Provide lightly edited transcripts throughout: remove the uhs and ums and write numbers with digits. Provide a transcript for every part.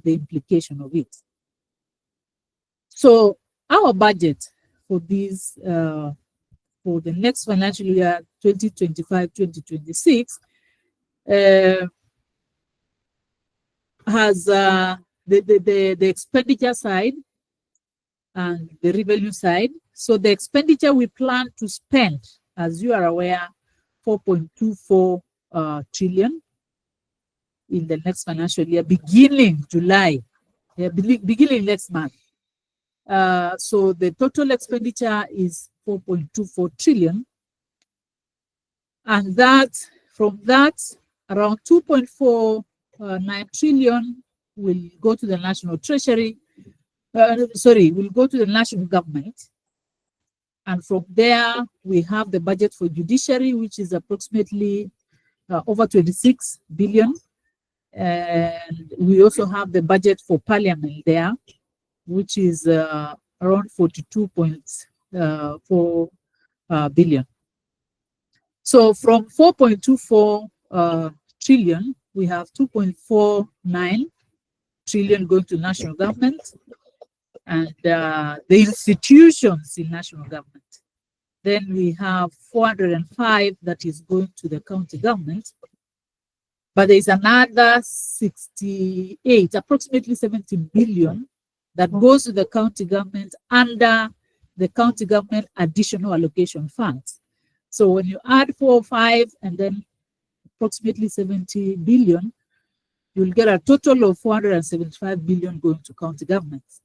the implication of it. So our budget for this, for the next financial year, 2025-2026, has the expenditure side and the revenue side. So the expenditure we plan to spend, as you are aware, 4.24 trillion in the next financial year, beginning July, beginning next month. So the total expenditure is 4.24 trillion. And that, from that, around 2.49 trillion will go to the national treasury, will go to the national government. And from there, we have the budget for judiciary, which is approximately over 26 billion. And we also have the budget for parliament there, which is around 42.4 billion. So from 4.24 trillion, we have 2.49 trillion going to national government and the institutions in national government. Then we have 405 that is going to the county government. But there is another 68, approximately 70 billion that goes to the county government under the county government additional allocation funds. So when you add 4 or 5 and then approximately 70 billion, you'll get a total of 475 billion going to county governments.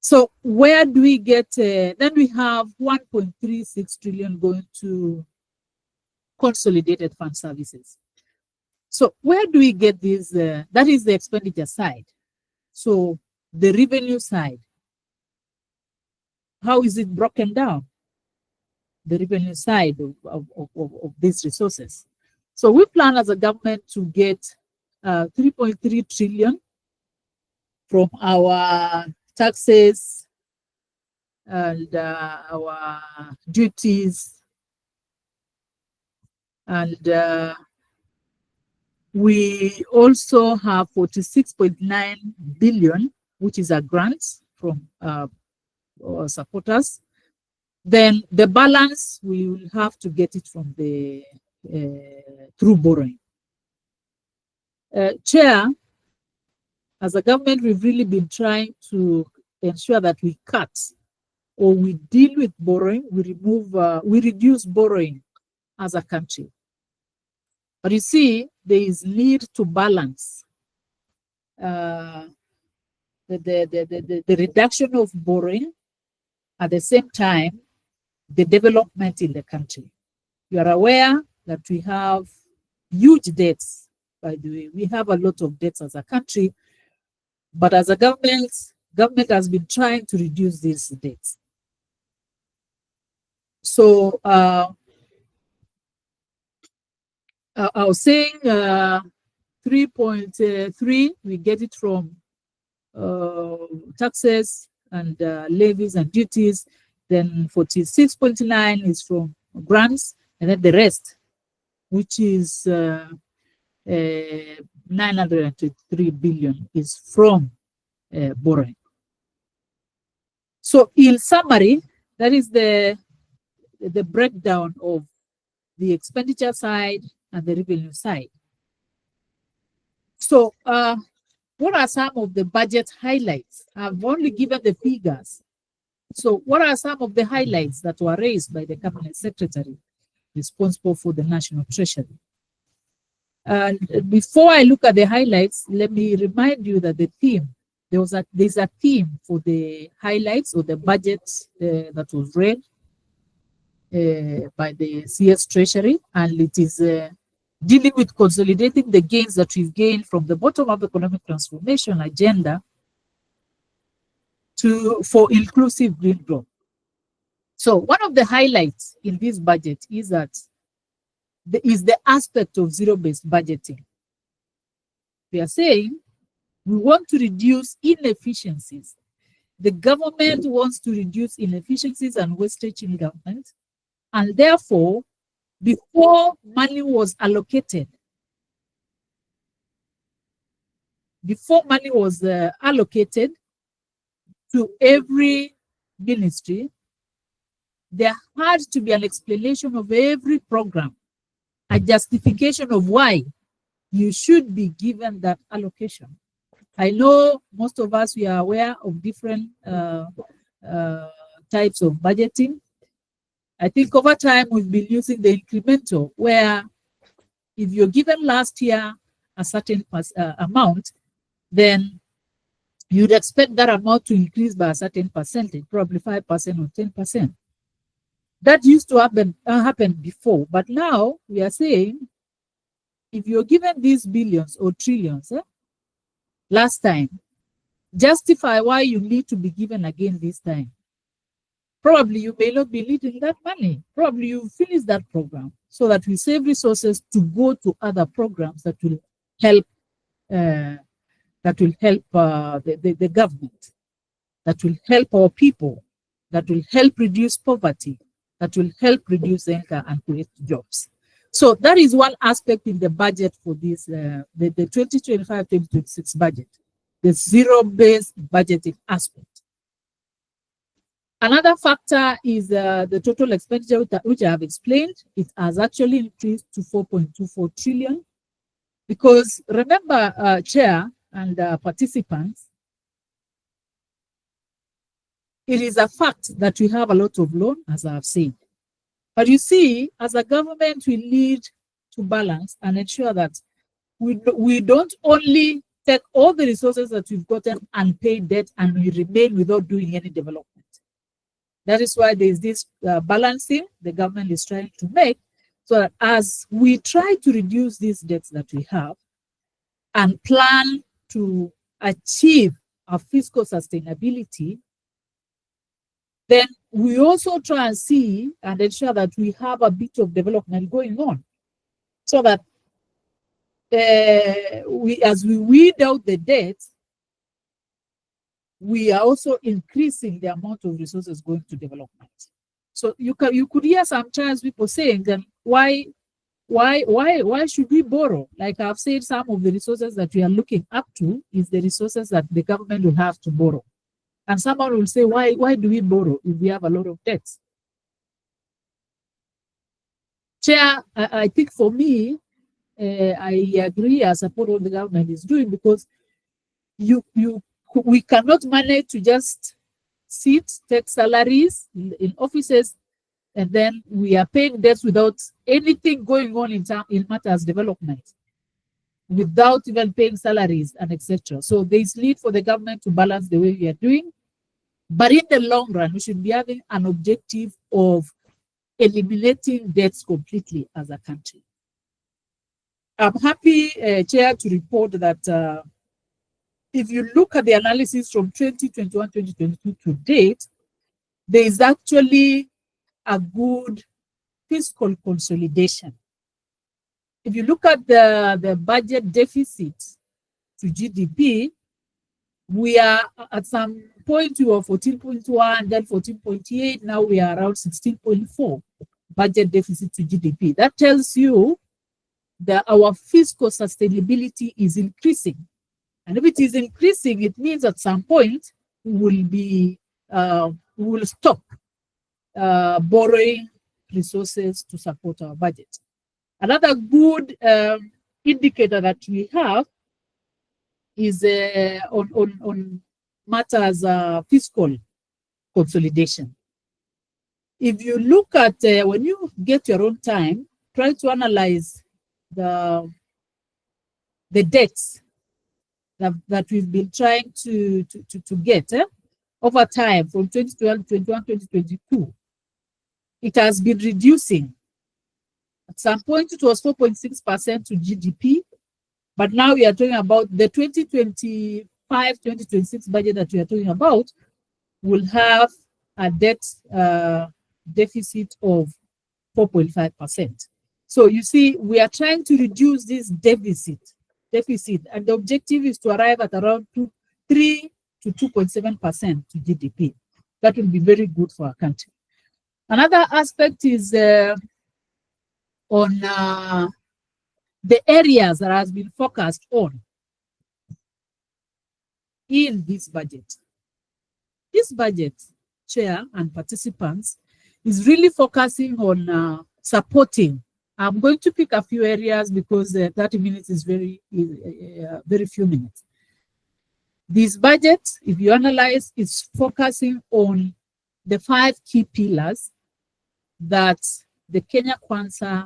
So where do we get, then we have 1.36 trillion going to consolidated fund services. So where do we get this? That is the expenditure side. So the revenue side, how is it broken down? The revenue side of these resources. So we plan as a government to get 3.3 trillion from our taxes and our duties, and we also have 46.9 billion, which is a grant from our supporters. Then the balance, we will have to get it from the through borrowing. Chair, as a government, we've really been trying to ensure that we cut or we deal with borrowing, we reduce borrowing as a country. But you see, there is need to balance the reduction of borrowing, at the same time, the development in the country. You are aware that we have huge debts, by the way. We have a lot of debts as a country, but as a government has been trying to reduce these debts. So I was saying 3.3, we get it from taxes and levies and duties. Then 46.9 is from grants, and then the rest, which is 923 billion, is from borrowing. So in summary, that is the breakdown of the expenditure side and the revenue side. So what are some of the budget highlights? I've only given the figures. So what are some of the highlights that were raised by the Cabinet Secretary responsible for the National Treasury? And before I look at the highlights, let me remind you that the theme, there's a theme for the highlights or the budget that was read by the CS Treasury, and it is dealing with consolidating the gains that we've gained from the bottom-up economic transformation agenda for inclusive green growth. So one of the highlights in this budget is that is the aspect of zero-based budgeting. We are saying we want to reduce inefficiencies. The government wants to reduce inefficiencies and wastage in government, and therefore, before money was allocated, before money was allocated to every ministry, there had to be an explanation of every program, a justification of why you should be given that allocation. I know most of us, we are aware of different types of budgeting. I think over time we've been using the incremental, where if you're given last year a certain amount, then you'd expect that amount to increase by a certain percentage, probably 5% or 10%. That used to happen before, but now we are saying if you're given these billions or trillions last time, justify why you need to be given again this time. Probably you may not be needing that money. Probably you finish that program so that we save resources to go to other programs that will help the government, that will help our people, that will help reduce poverty, that will help reduce income and create jobs. So that is one aspect in the budget for this, the 2025-2026 budget, the zero-based budgeting aspect. Another factor is the total expenditure, which I have explained. It has actually increased to 4.24 trillion. Because remember, Chair and participants, it is a fact that we have a lot of loan, as I have said. But you see, as a government, we need to balance and ensure that we don't only take all the resources that we've gotten and pay debt and we remain without doing any development. That is why there is this balancing the government is trying to make, so that as we try to reduce these debts that we have and plan to achieve our fiscal sustainability, then we also try and see and ensure that we have a bit of development going on, so that as we weed out the debt, we are also increasing the amount of resources going to development. So you could hear sometimes people saying, then why should we borrow? Like I've said, some of the resources that we are looking up to is the resources that the government will have to borrow. And someone will say, why do we borrow if we have a lot of debts? Chair, I think for me, I agree, I support what the government is doing, because we cannot manage to just sit, take salaries in offices, and then we are paying debts without anything going on in matters development, without even paying salaries and etc. So there is need for the government to balance the way we are doing. But in the long run, we should be having an objective of eliminating debts completely as a country. I'm happy, Chair, to report that if you look at the analysis from 2021-2022 to date, there is actually a good fiscal consolidation. If you look at the budget deficit to GDP, we are at some point we were 14.1, then 14.8, now we are around 16.4 budget deficit to GDP. That tells you that our fiscal sustainability is increasing. And if it is increasing, it means at some point we will stop borrowing resources to support our budget. Another good indicator that we have is on matters fiscal consolidation. If you look at when you get your own time, try to analyze the debts that we've been trying to get over time from 2012, 21, 2022. It has been reducing. At some point, it was 4.6% to GDP, but now we are talking about the 2025-2026 budget that we are talking about will have a debt deficit of 4.5%. So you see, we are trying to reduce this deficit, and the objective is to arrive at around 3 to 2.7% to GDP. That will be very good for our country. Another aspect is on the areas that has been focused on. in this budget. This budget, Chair and participants, is really focusing on supporting. I'm going to pick a few areas because 30 minutes is very few minutes. This budget, if you analyze, is focusing on the 5 key pillars that the Kenya Kwanza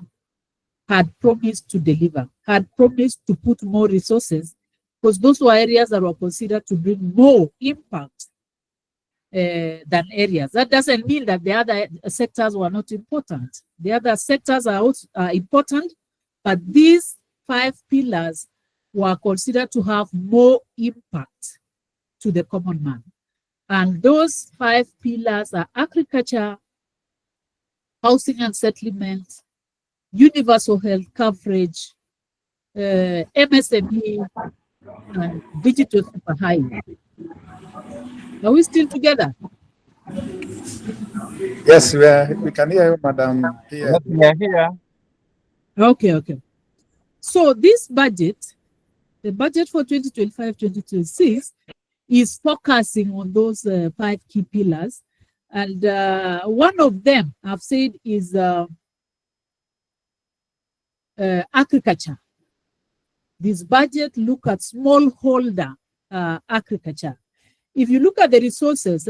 had promised to deliver, had promised to put more resources, because those were areas that were considered to bring more impact than areas. That doesn't mean that the other sectors were not important. The other sectors are also important, but these 5 pillars were considered to have more impact to the common man. And those 5 pillars are agriculture, housing and settlement, universal health coverage, MSME, and digital superhighway. Are we still together? Yes, we can hear you, Madam. Yes, we are here. Okay. So this budget, the budget for 2025-2026, is focusing on those 5 key pillars. And one of them, I've said, is agriculture. This budget look at smallholder agriculture. If you look at the resources,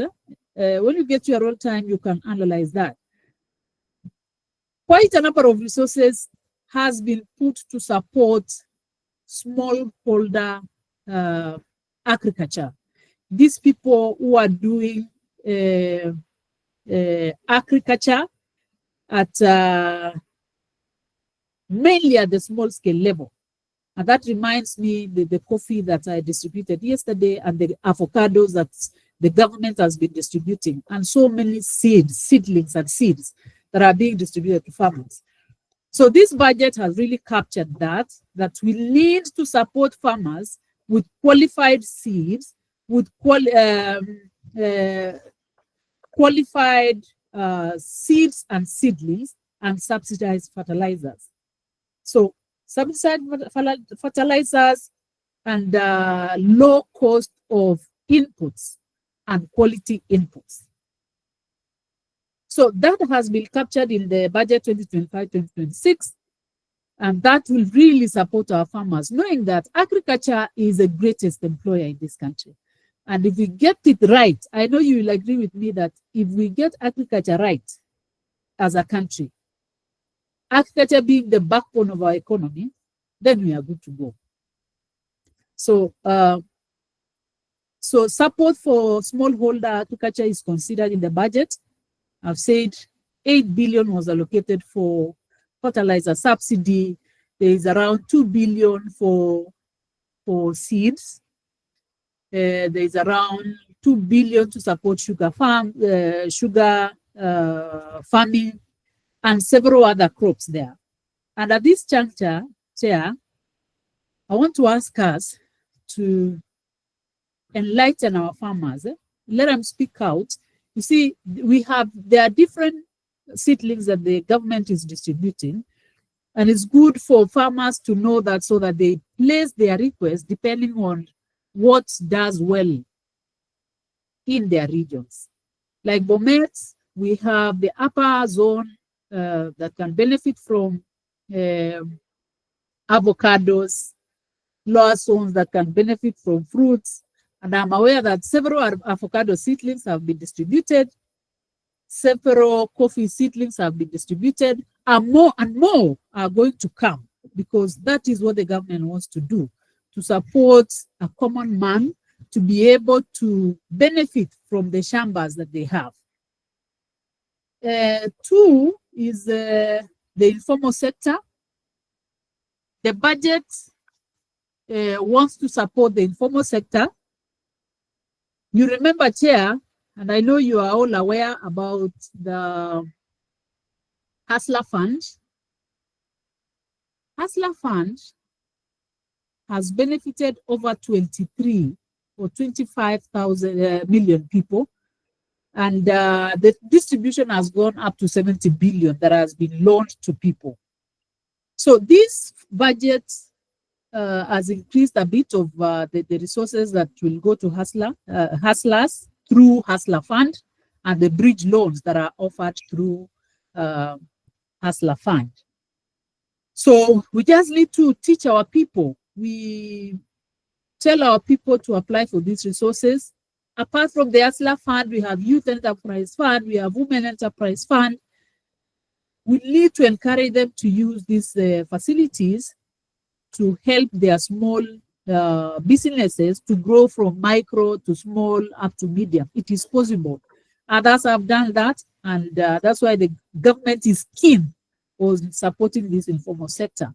when you get to your own time, you can analyze that. Quite a number of resources has been put to support smallholder agriculture. These people who are doing agriculture at mainly at the small scale level. And that reminds me the coffee that I distributed yesterday and the avocados that the government has been distributing, and so many seedlings and seeds that are being distributed to farmers. So this budget has really captured that we need to support farmers with qualified seeds, with qualified seeds and seedlings, and subsidized fertilizers. So subsidized fertilizers and low cost of inputs and quality inputs. So that has been captured in the budget 2025-2026, and that will really support our farmers, knowing that agriculture is the greatest employer in this country. And if we get it right, I know you will agree with me that if we get agriculture right as a country, agriculture being the backbone of our economy, then we are good to go. So, so support for smallholder agriculture is considered in the budget. I've said 8 billion was allocated for fertilizer subsidy. There is around 2 billion for seeds. There is around 2 billion to support sugar farming, and several other crops there. And at this juncture, Chair, I want to ask us to enlighten our farmers. Let them speak out. You see, there are different seedlings that the government is distributing, and it's good for farmers to know that, so that they place their request depending on what does well in their regions. Like Bomet, we have the upper zone that can benefit from avocados, lower zones that can benefit from fruits. And I'm aware that several avocado seedlings have been distributed, several coffee seedlings have been distributed, and more are going to come, because that is what the government wants to do, to support a common man to be able to benefit from the shambas that they have. 2 is the informal sector. The budget wants to support the informal sector. You remember, Chair, and I know you are all aware about the Hustler Fund. Hustler Fund has benefited over 23 or 25,000 million people, and the distribution has gone up to 70 billion that has been loaned to people. So this budget has increased a bit of the resources that will go to hustlers through Hustler Fund and the bridge loans that are offered through Hustler Fund. So we just need to teach our people. We tell our people to apply for these resources. Apart from the Hustler Fund, we have Youth Enterprise Fund, we have Women Enterprise Fund. We need to encourage them to use these facilities to help their small businesses to grow from micro to small up to medium. It is possible. Others have done that, and that's why the government is keen on supporting this informal sector.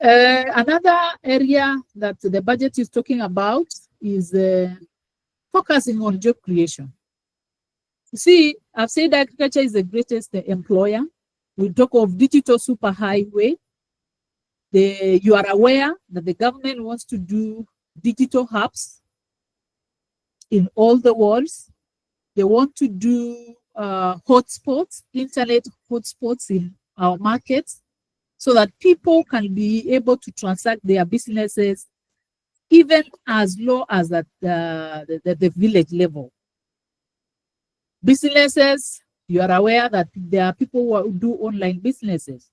Another area that the budget is talking about is focusing on job creation. You see, I've said agriculture is the greatest employer. We talk of digital superhighway. You are aware that the government wants to do digital hubs in all the worlds. They want to do hotspots, internet hotspots in our markets, so that people can be able to transact their businesses even as low as at the village level. Businesses, you are aware that there are people who do online businesses.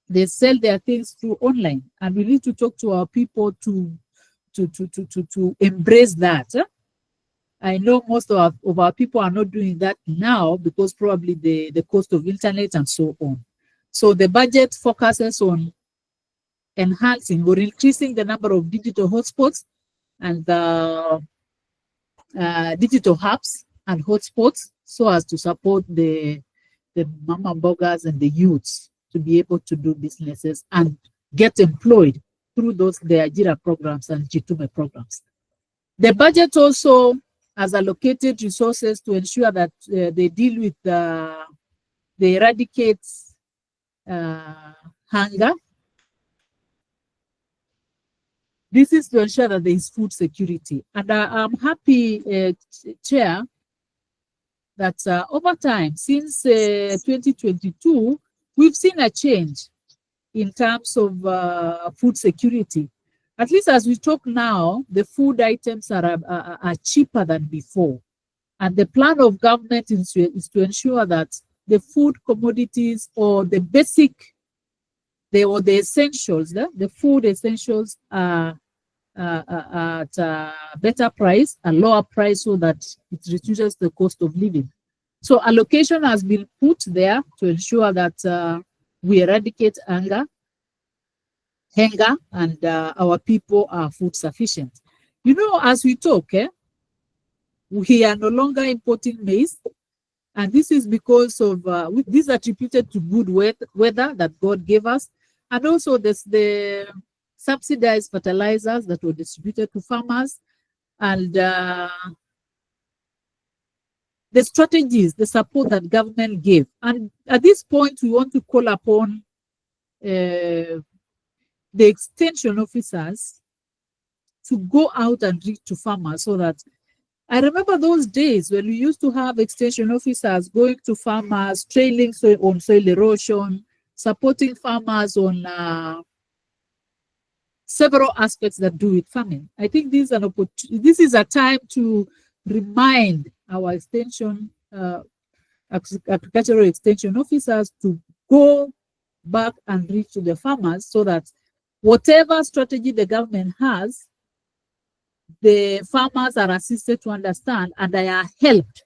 They sell their things through online, and we need to talk to our people to embrace that. I know most of our people are not doing that now because probably the cost of internet and so on. So the budget focuses on enhancing or increasing the number of digital hotspots and digital hubs and hotspots so as to support the mama bloggers and the youths to be able to do businesses and get employed through the Ajira programs and Jitume programs. The budget also has allocated resources to ensure that they deal with they eradicate hunger. This is to ensure that there is food security. And I'm happy, Chair, that over time, since 2022, we've seen a change in terms of food security. At least as we talk now, the food items are cheaper than before. And the plan of government is to ensure that the food commodities or the basic, the essentials, the food essentials are at a better price, a lower price, so that it reduces the cost of living. So allocation has been put there to ensure that we eradicate hunger, and our people are food sufficient. You know, as we talk, we are no longer importing maize, and this is because of this attributed to good weather that God gave us, and also the subsidized fertilizers that were distributed to farmers, and the strategies, the support that government gave. And at this point, we want to call upon the extension officers to go out and reach to farmers, so that I remember those days when we used to have extension officers going to farmers, training on soil erosion, supporting farmers on several aspects that do with farming. I think this is a time to remind our extension, agricultural extension officers to go back and reach to the farmers, so that whatever strategy the government has, the farmers are assisted to understand and they are helped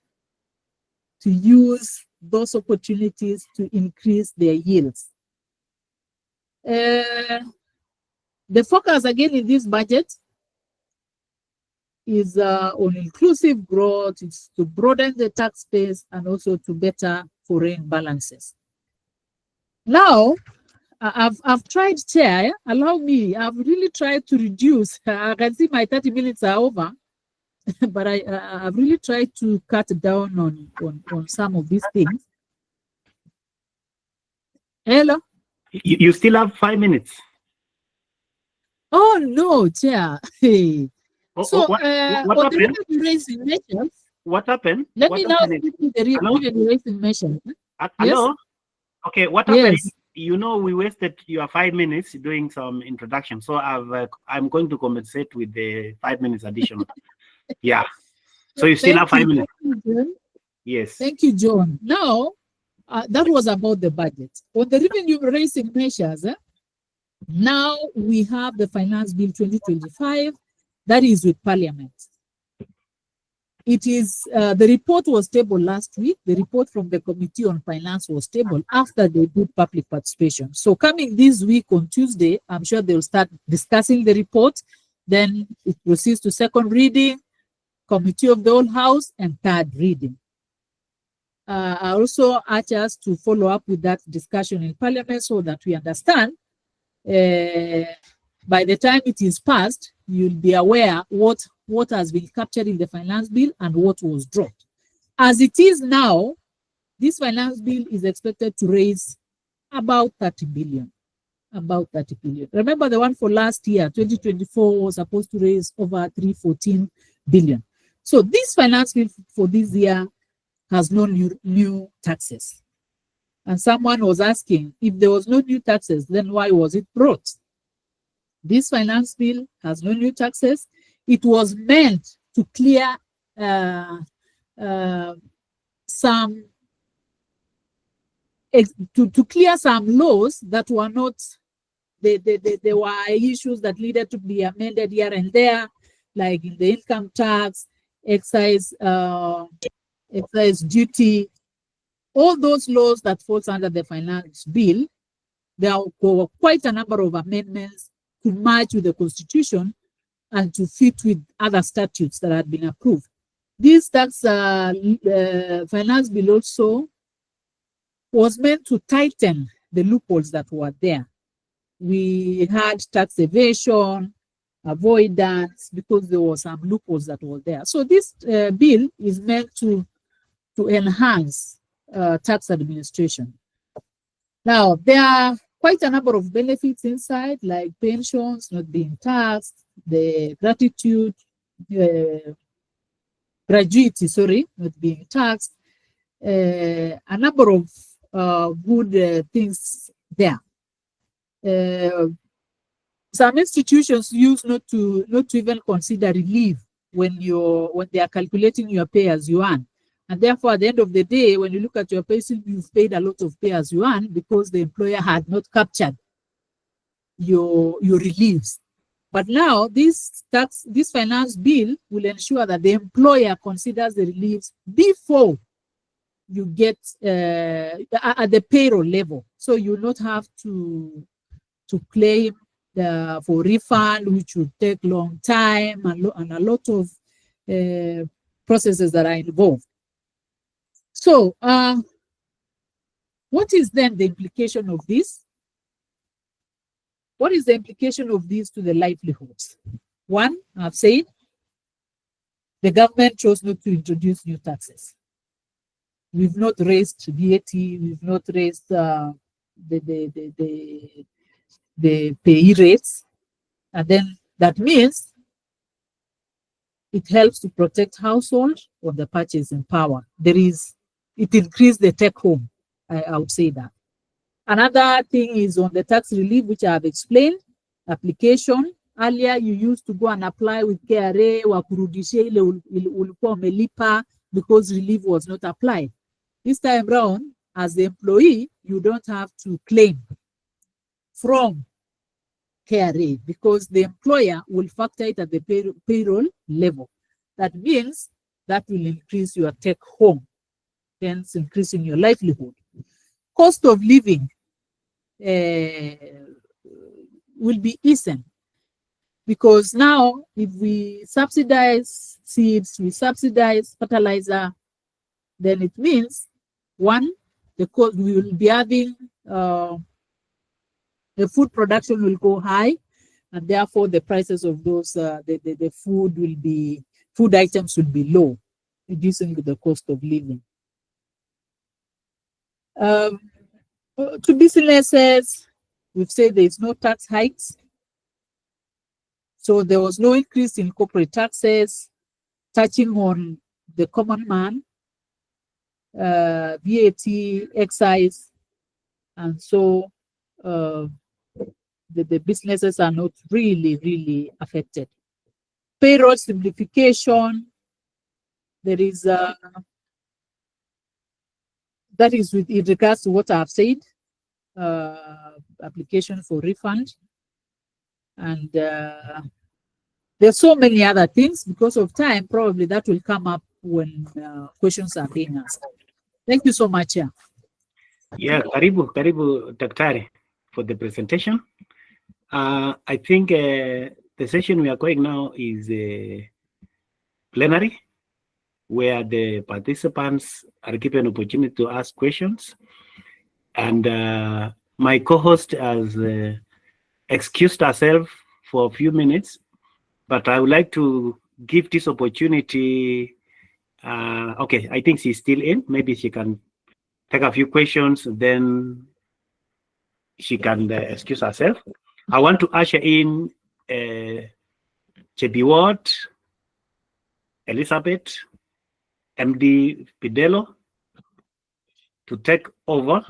to use those opportunities to increase their yields. The focus again in this budget is on inclusive growth. It's to broaden the tax base and also to better foreign balances. Now, I've tried, Chair, allow me, I've really tried to reduce. I can see my 30 minutes are over, but I've really tried to cut down on some of these things. Hello? You still have 5 minutes. Oh, no, Chair. So, what on happened? the revenue-raising measures, What happened? Let me now speak to the revenue-raising measures. Hello? Yes? Okay, what happened? Yes. you know, we wasted your 5 minutes doing some introduction, so I'm going to compensate with the 5 minutes additional. Yeah. So you still have 5 minutes. Thank you, John. Yes. Thank you, John. Now, that was about the budget. On the revenue raising measures, now we have the Finance Bill 2025 that is with Parliament. It is, the report was tabled last week. The report from the Committee on Finance was tabled after they did public participation. So coming this week on Tuesday, I'm sure they'll start discussing the report. Then it proceeds to second reading, Committee of the Whole House, and third reading. I also urge us to follow up with that discussion in Parliament so that we understand by the time it is passed, you'll be aware what has been captured in the finance bill and what was dropped. As it is now, this finance bill is expected to raise about 30 billion. About 30 billion. Remember the one for last year, 2024, was supposed to raise over 314 billion. So this finance bill for this year has no new taxes. And someone was asking, if there was no new taxes, then why was it brought? This finance bill has no new taxes. It was meant to clear some laws that were not, there were issues that needed to be amended here and there, like in the income tax, excise duty, all those laws that falls under the finance bill. There were quite a number of amendments to match with the Constitution and to fit with other statutes that had been approved. This tax finance bill also was meant to tighten the loopholes that were there. We had tax evasion, avoidance, because there were some loopholes that were there. So this bill is meant to enhance tax administration. Now, there are quite a number of benefits inside, like pensions not being taxed, the gratuity not being taxed, a number of good things there. Some institutions use not to even consider relief when they are calculating your pay as you earn. And therefore, at the end of the day, when you look at your pay slip, you've paid a lot of pay as you earn because the employer had not captured your reliefs. But now, this finance bill will ensure that the employer considers the reliefs before you get at the payroll level. So you will not have to claim for refund, which would take long time and a lot of processes that are involved. So, what is then the implication of this? What is the implication of this to the livelihoods? One, I've said, the government chose not to introduce new taxes. We've not raised VAT, we've not raised the pay rates, and then that means it helps to protect households on the purchasing power. It increased the take home, I would say that. Another thing is on the tax relief, which I have explained, application. Earlier, you used to go and apply with KRA, wakurudishe ile ulikuwa umelipa because relief was not applied. This time round, as the employee, you don't have to claim from KRA because the employer will factor it at the payroll level. That means that will increase your take home, hence increasing your livelihood. Cost of living will be easing because now if we subsidize seeds, we subsidize fertilizer, then it means one, the cost we will be having the food production will go high, and therefore the prices of those the food items will be low, reducing the cost of living. To businesses, we've said there is no tax hikes. So there was no increase in corporate taxes, touching on the common man, VAT, excise, and so the businesses are not really affected. Payroll simplification, there is that is with in regards to what I've said, application for refund, and there's so many other things. Because of time, probably that will come up when questions are being asked. Thank you so much. Yeah, karibu Daktari for the presentation. I think the session we are going now is plenary, where the participants are given opportunity to ask questions. And my co-host has excused herself for a few minutes, but I would like to give this opportunity. Okay, I think she's still in. Maybe she can take a few questions, then she can excuse herself. I want to usher in JB Ward, Elizabeth, MD Pidelo, to take over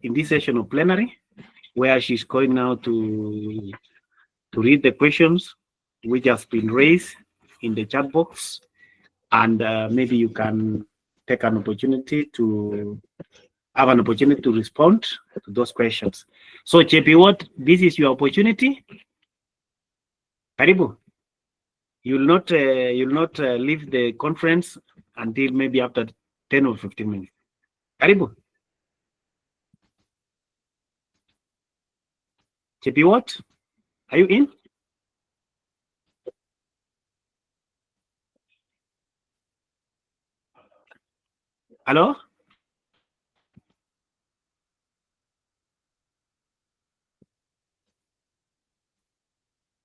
in this session of plenary, where she's going now to read the questions which has been raised in the chat box, and maybe you can take an opportunity to have an opportunity to respond to those questions. So JP Ward, this is your opportunity. Karibu. You'll not leave the conference until maybe after 10 or 15 minutes. Karibu. JP Ward, are you in? Hello?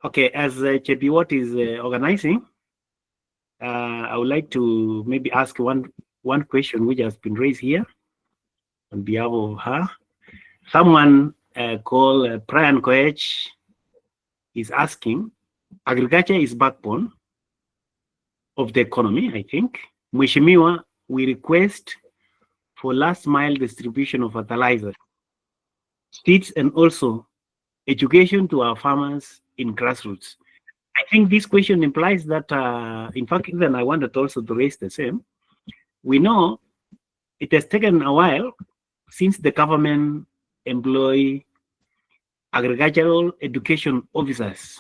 Okay, as JP Watt is organizing, I would like to maybe ask one question which has been raised here on behalf of her. Someone called Brian Koech is asking, agriculture is backbone of the economy, I think. Mheshimiwa, we request for last mile distribution of fertilizer, seeds, and also education to our farmers in grassroots. I think this question implies that, in fact, even I wanted also to raise the same. We know it has taken a while since the government employ agricultural education officers.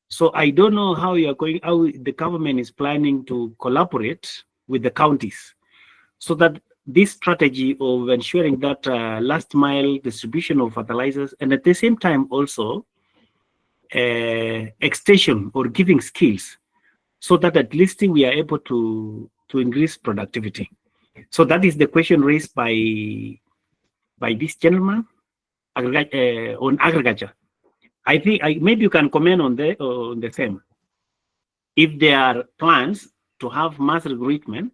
So I don't know how the government is planning to collaborate with the counties so that this strategy of ensuring that last mile distribution of fertilizers, and at the same time also extension or giving skills, so that at least we are able to increase productivity. So that is the question raised by this gentleman on agriculture. I think maybe you can comment on the same. If there are plans to have mass recruitment,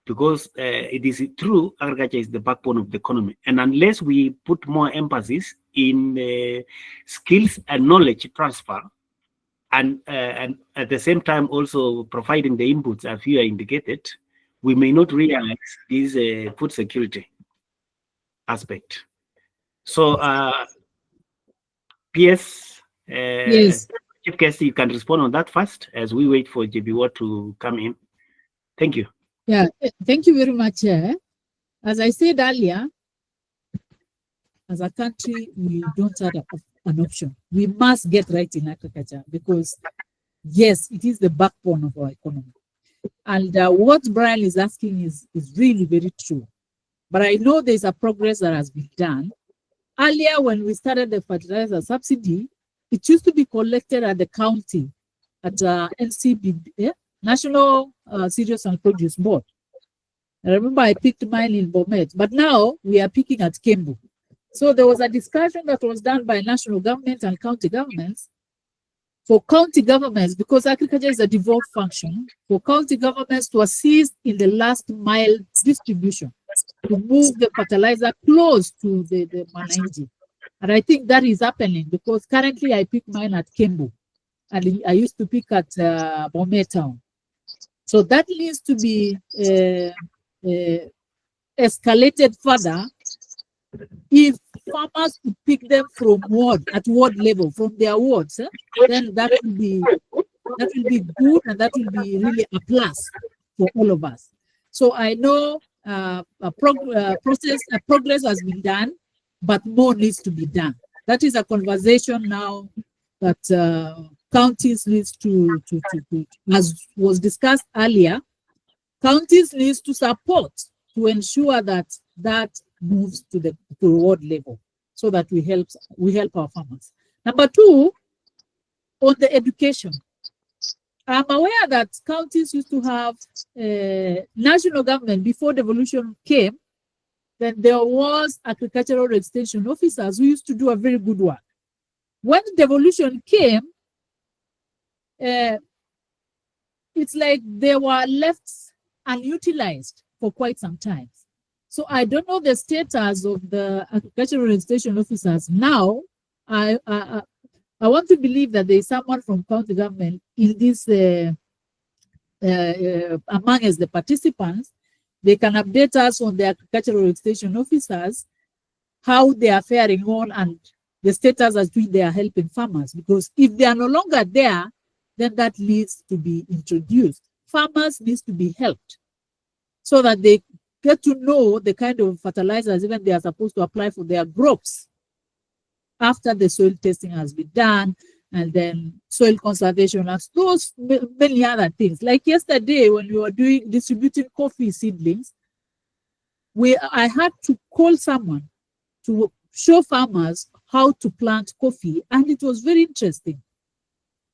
because it is true, agriculture is the backbone of the economy. And unless we put more emphasis in skills and knowledge transfer, and at the same time also providing the inputs as you indicated, we may not realize this food security aspect. So, PS, Yes. Chief Guest, you can respond on that first as we wait for JB to come in. Thank you. Yeah, thank you very much. As I said earlier, as a country, we don't have an option. We must get right in agriculture because, yes, it is the backbone of our economy. And what Brian is asking is really very true. But I know there's a progress that has been done. Earlier, when we started the fertilizer subsidy, it used to be collected at the county, at NCB, National Cereals and Produce Board. I remember I picked mine in Bomet, but now we are picking at Kembu. So there was a discussion that was done by national government and county governments for county governments, because agriculture is a devolved function, for county governments to assist in the last mile distribution, to move the fertilizer close to the Manainji. And I think that is happening because currently I pick mine at Kembu and I used to pick at Bomet town. So that needs to be escalated further if farmers could pick them from at ward level, from their wards, then that will be good, and that will be really a plus for all of us. So I know progress has been done, but more needs to be done. That is a conversation now that counties needs to, as was discussed earlier, counties needs to support to ensure that moves to the ward level, so that we help our farmers. Number two, on the education. I'm aware that counties used to have national government before devolution came. Then there was agricultural extension officers who used to do a very good work. When devolution came, it's like they were left unutilized for quite some time. So I don't know the status of the agricultural extension officers now. I want to believe that there is someone from county government in this among us, the participants. They can update us on the agricultural extension officers, how they are faring on, and the status as which they are helping farmers. Because if they are no longer there, then that needs to be introduced. Farmers needs to be helped so that they get to know the kind of fertilizers even they are supposed to apply for their crops after the soil testing has been done, and then soil conservation and those many other things. Like yesterday when we were distributing coffee seedlings, I had to call someone to show farmers how to plant coffee, and it was very interesting.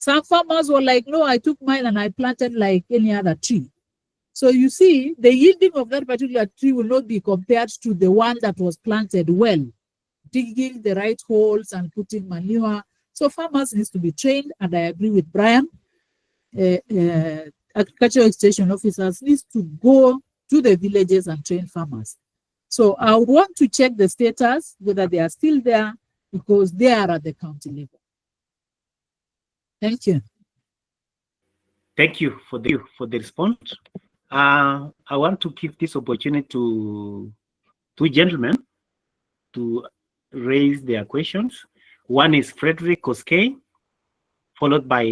Some farmers were like, no, I took mine and I planted like any other tree. So you see, the yielding of that particular tree will not be compared to the one that was planted well, digging the right holes and putting manure. So farmers needs to be trained, and I agree with Brian. Agricultural extension officers needs to go to the villages and train farmers. So I would want to check the status, whether they are still there, because they are at the county level. Thank you. Thank you for the response. I want to give this opportunity to two gentlemen to raise their questions. One is Frederick Koskei, followed by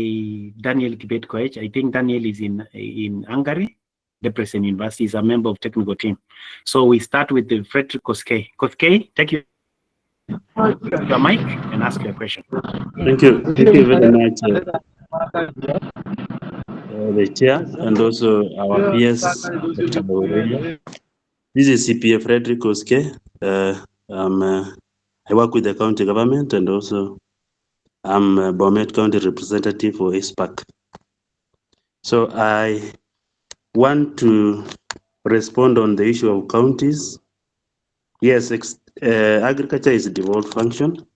Daniel Kibet-Koech. I think Daniel is in Hungary. Debrecen University is a member of technical team. So we start with the Frederick Koskei. Koskei, take your mic and ask your question. Thank you. Thank you very much, the chair, and also our peers, Dr. Aurelia. This is CPA Frederick Koskei. I work with the county government, and also I'm a Bomet County representative for ISPAC. So I want to respond on the issue of counties. Yes, agriculture is a devolved function,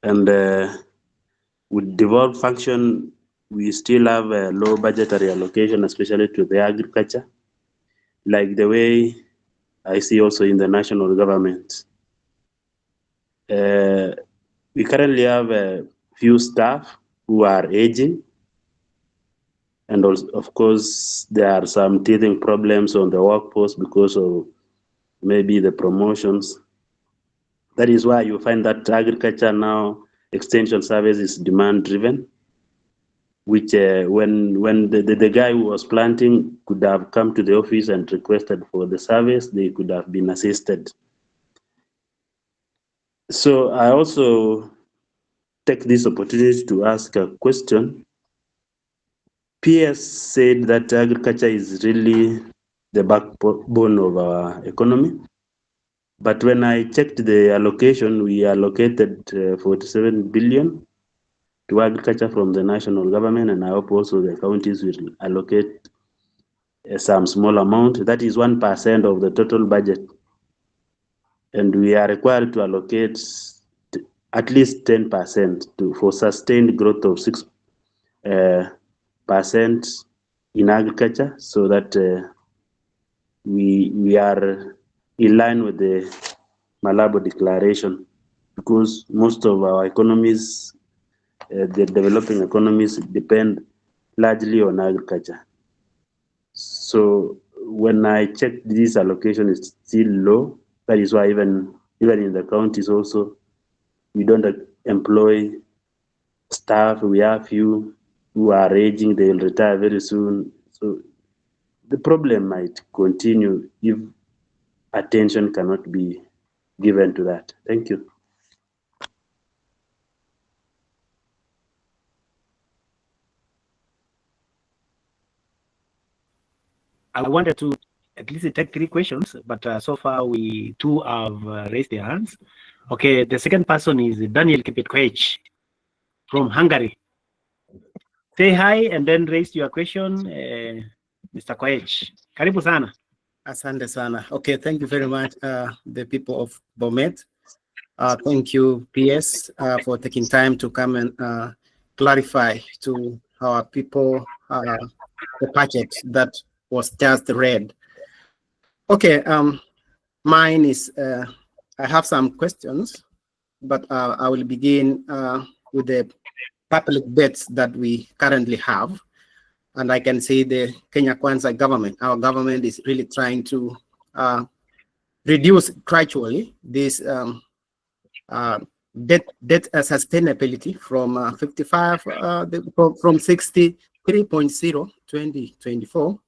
and with devolved function, we still have a low budgetary allocation, especially to the agriculture, like the way I see also in the national government. We currently have a few staff who are aging, and also, of course, there are some teething problems on the workforce because of maybe the promotions. That is why you find that agriculture now, extension service is demand driven, which when the guy who was planting could have come to the office and requested for the service, they could have been assisted. So I also take this opportunity to ask a question. PS said that agriculture is really the backbone of our economy. But when I checked the allocation, we allocated 47 billion to agriculture from the national government, and I hope also the counties will allocate some small amount. That is 1% of the total budget. And we are required to allocate at least 10% for sustained growth of 6% in agriculture, so that we are in line with the Malabo Declaration, because most of our economies, the developing economies, depend largely on agriculture. So when I checked, this allocation is still low, That is why even in the counties also, we don't employ staff. We have few who are aging, they will retire very soon. So the problem might continue if attention cannot be given to that. Thank you. I wanted to at least take 3 questions, but so far two have raised their hands. Okay, the second person is Daniel Kipetkwech from Hungary. Say hi and then raise your question, Mr. Kwech. Karibu sana. Asante sana. Okay, thank you very much, the people of Bomet. Thank you, PS, for taking time to come and clarify to our people the packet that was just read. Okay, mine is, I have some questions, but I will begin with the public debts that we currently have. And I can say the Kenya Kwanza government, our government is really trying to reduce gradually this debt sustainability from 55, from 63.0 2024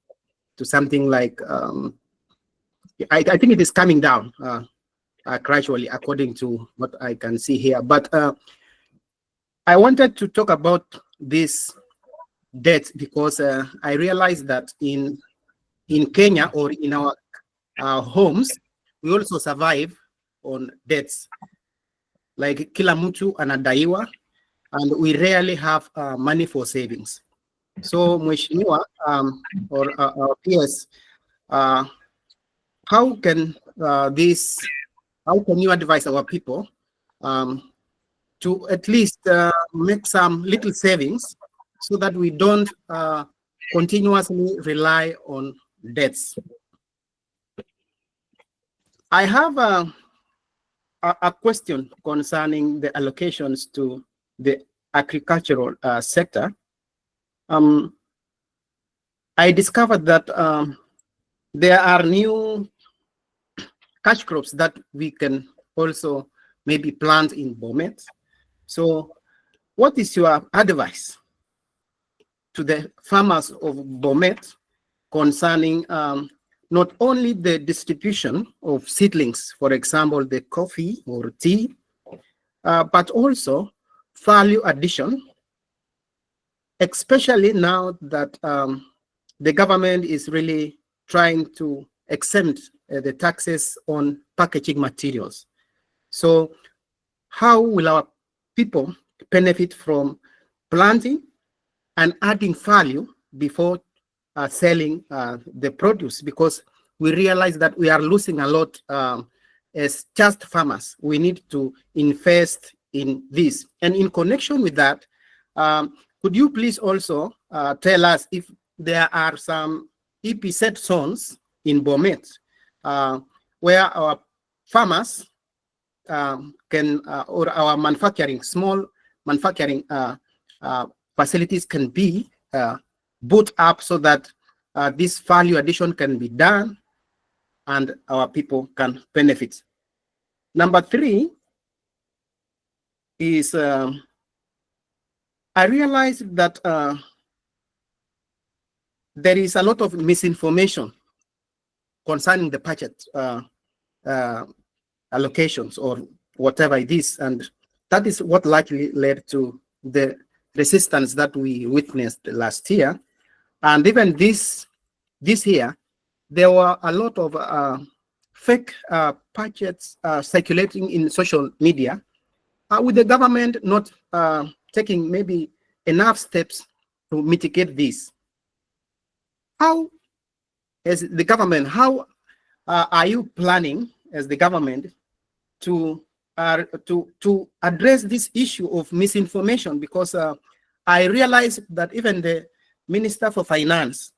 to something like, I think it is coming down gradually according to what I can see here. But I wanted to talk about this debt because I realized that in Kenya or in our homes, we also survive on debts. Like kila mtu anadaiwa, and we rarely have money for savings. So, Mheshimiwa, or our peers, how can you advise our people to at least make some little savings so that we don't continuously rely on debts? I have a question concerning the allocations to the agricultural sector. I discovered that there are new cash crops that we can also maybe plant in Bomet. So what is your advice to the farmers of Bomet concerning not only the distribution of seedlings, for example, the coffee or tea, but also value addition, especially now that the government is really trying to exempt the taxes on packaging materials. So how will our people benefit from planting and adding value before selling the produce? Because we realize that we are losing a lot as just farmers. We need to invest in this. And in connection with that, could you please also tell us if there are some EPZ zones in Bomet where our farmers can, or our small manufacturing facilities can be put up so that this value addition can be done and our people can benefit. Number 3 is I realized that there is a lot of misinformation concerning the budget allocations or whatever it is, and that is what likely led to the resistance that we witnessed last year. And even this year, there were a lot of fake budgets circulating in social media, with the government not taking maybe enough steps to mitigate this. How, as the government, how are you planning as the government to address this issue of misinformation? Because I realized that even the Minister for Finance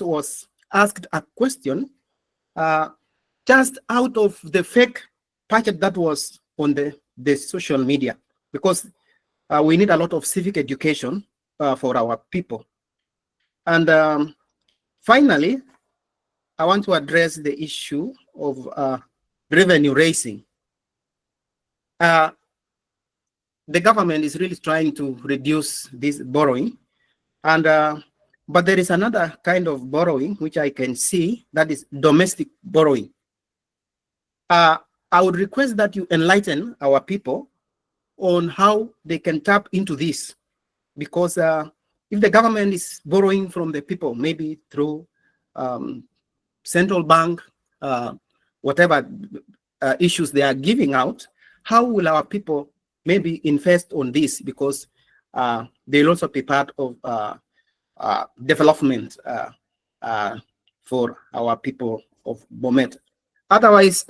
was asked a question just out of the fake budget that was on the social media, because we need a lot of civic education for our people. And finally, I want to address the issue of revenue raising. The government is really trying to reduce this borrowing, and but there is another kind of borrowing which I can see, that is domestic borrowing. I would request that you enlighten our people on how they can tap into this, because if the government is borrowing from the people, maybe through central bank, whatever issues they are giving out, how will our people maybe invest on this? Because they'll also be part of development for our people of Bomet. Otherwise,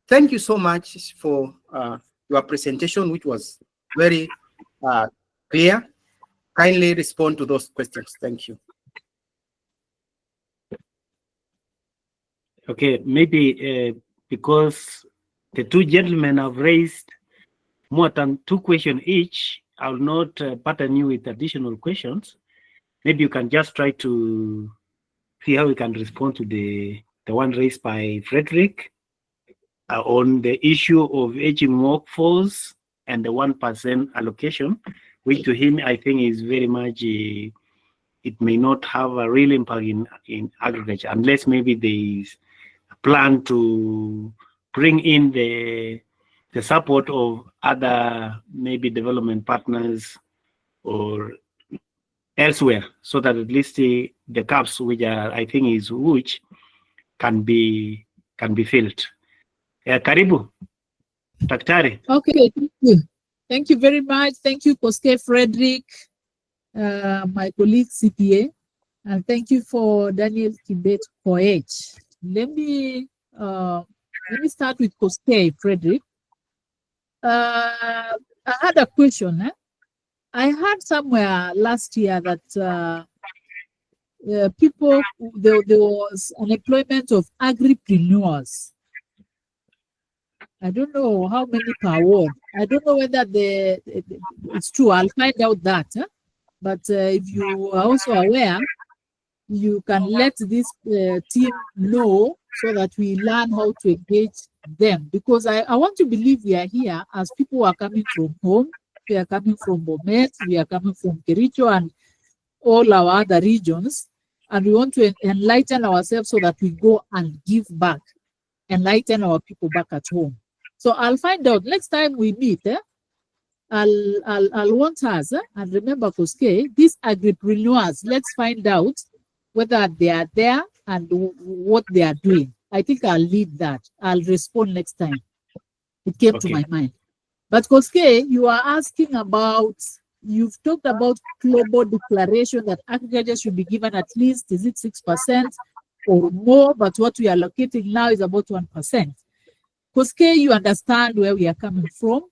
thank you so much for your presentation, which was very clear. Kindly respond to those questions. Thank you. Okay, maybe because the two gentlemen have raised more than 2 questions each, I will not pattern you with additional questions. Maybe you can just try to see how we can respond to the one raised by Frederick on the issue of aging workforce and the 1% allocation, which to him I think is very much, it may not have a real impact in agriculture, unless maybe there is a plan to bring in the support of other maybe development partners or elsewhere, so that at least the gaps, which are, I think is huge, can be filled. Karibu, Daktari. Okay, thank you. Thank you very much. Thank you, Koske Frederick, my colleague CPA, and thank you for Daniel Kibet Koech. Let me start with Koske Frederick. I had a question. I heard somewhere last year that people, there was an employment of agripreneurs. I don't know how many per ward. I don't know whether it's true. I'll find out that. But if you are also aware, you can let this team know so that we learn how to engage them. Because I want to believe we are here as people who are coming from home. We are coming from Bomet, we are coming from Kericho and all our other regions. And we want to enlighten ourselves so that we go and give back, enlighten our people back at home. So I'll find out next time we meet. I'll want us, and remember, Koske, these agripreneurs, let's find out whether they are there and what they are doing. I think I'll leave that. I'll respond next time. It came to my mind. But Koske, you are asking about, you've talked about global declaration that agriculture should be given at least, is it 6% or more? But what we are allocating now is about 1%. Koske, you understand where we are coming from,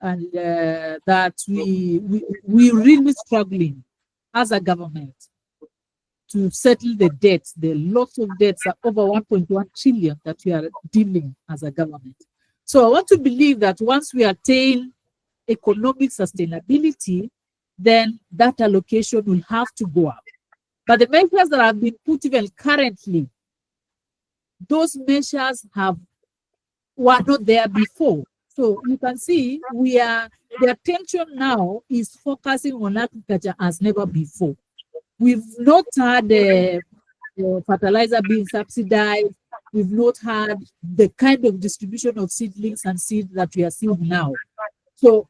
and that we're really struggling as a government to settle the debts. The lots of debts are over 1.1 trillion that we are dealing as a government. So I want to believe that once we attain economic sustainability, then that allocation will have to go up. But the measures that have been put even currently, those measures were not there before. So you can see the attention now is focusing on agriculture as never before. We've not had fertilizer being subsidized. We've not had the kind of distribution of seedlings and seed that we are seeing now. So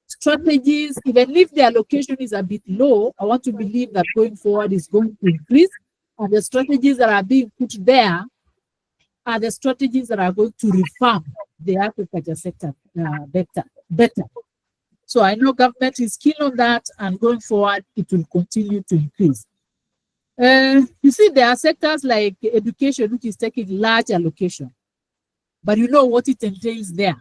strategies, even if the allocation is a bit low, I want to believe that going forward is going to increase. And the strategies that are being put there are the strategies that are going to reform the agriculture sector better. So I know government is keen on that, and going forward, it will continue to increase. You see, there are sectors like education, which is taking large allocation, but you know what it entails there.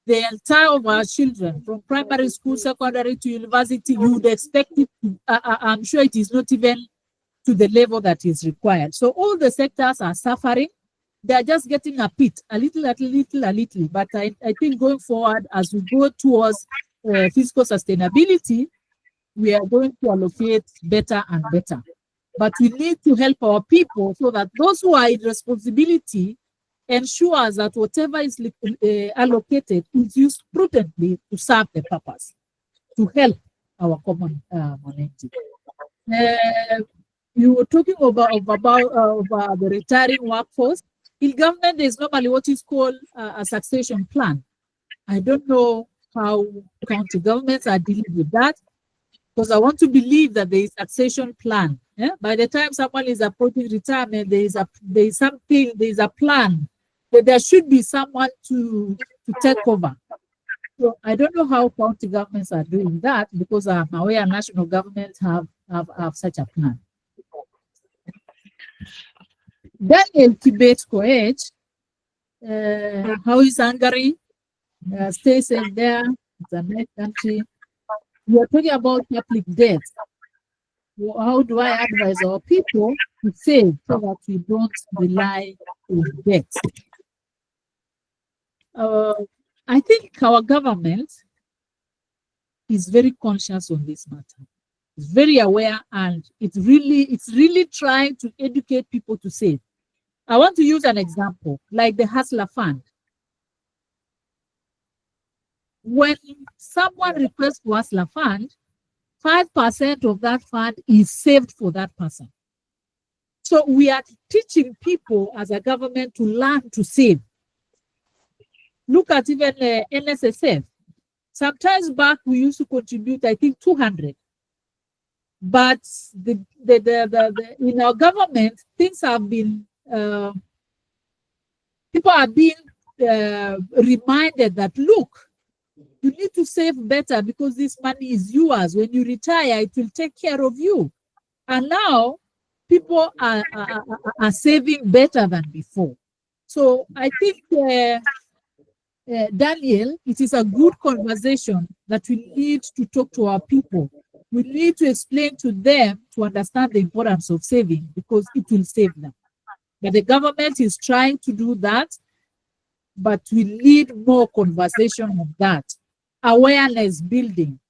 The entire of our children, from primary school, secondary to university, you would expect it to, I'm sure it is not even to the level that is required. So all the sectors are suffering. They are just getting a bit, a little. But I think going forward, as we go towards fiscal sustainability, we are going to allocate better and better. But we need to help our people so that those who are in responsibility ensures that whatever is allocated is used prudently to serve the purpose, to help our common humanity. You were talking about the retiring workforce. In government, there's normally what is called a succession plan. I don't know how county governments are dealing with that, because I want to believe that there is a succession plan. Yeah? By the time someone is approaching retirement, there is a plan that there should be someone to take over. So I don't know how county governments are doing that, because I'm aware national governments have such a plan. Daniel Kibet Koech, how is Hungary? Stay safe there. It's a nice country. We are talking about public debt. How do I advise our people to save so that we don't rely on debt? I think our government is very conscious on this matter. It's very aware, and it's really trying to educate people to save. I want to use an example, like the Hustler Fund. When someone requests for Hustler Fund, 5% of that fund is saved for that person. So we are teaching people as a government to learn to save. Look at even NSSF. Sometimes back we used to contribute, I think, 200. But in our government, things have been, people are being reminded that, look, you need to save better because this money is yours. When you retire, it will take care of you. And now people are saving better than before. So I think, Daniel, it is a good conversation that we need to talk to our people. We need to explain to them to understand the importance of saving, because it will save them. But the government is trying to do that, but we need more conversation on that. Awareness building,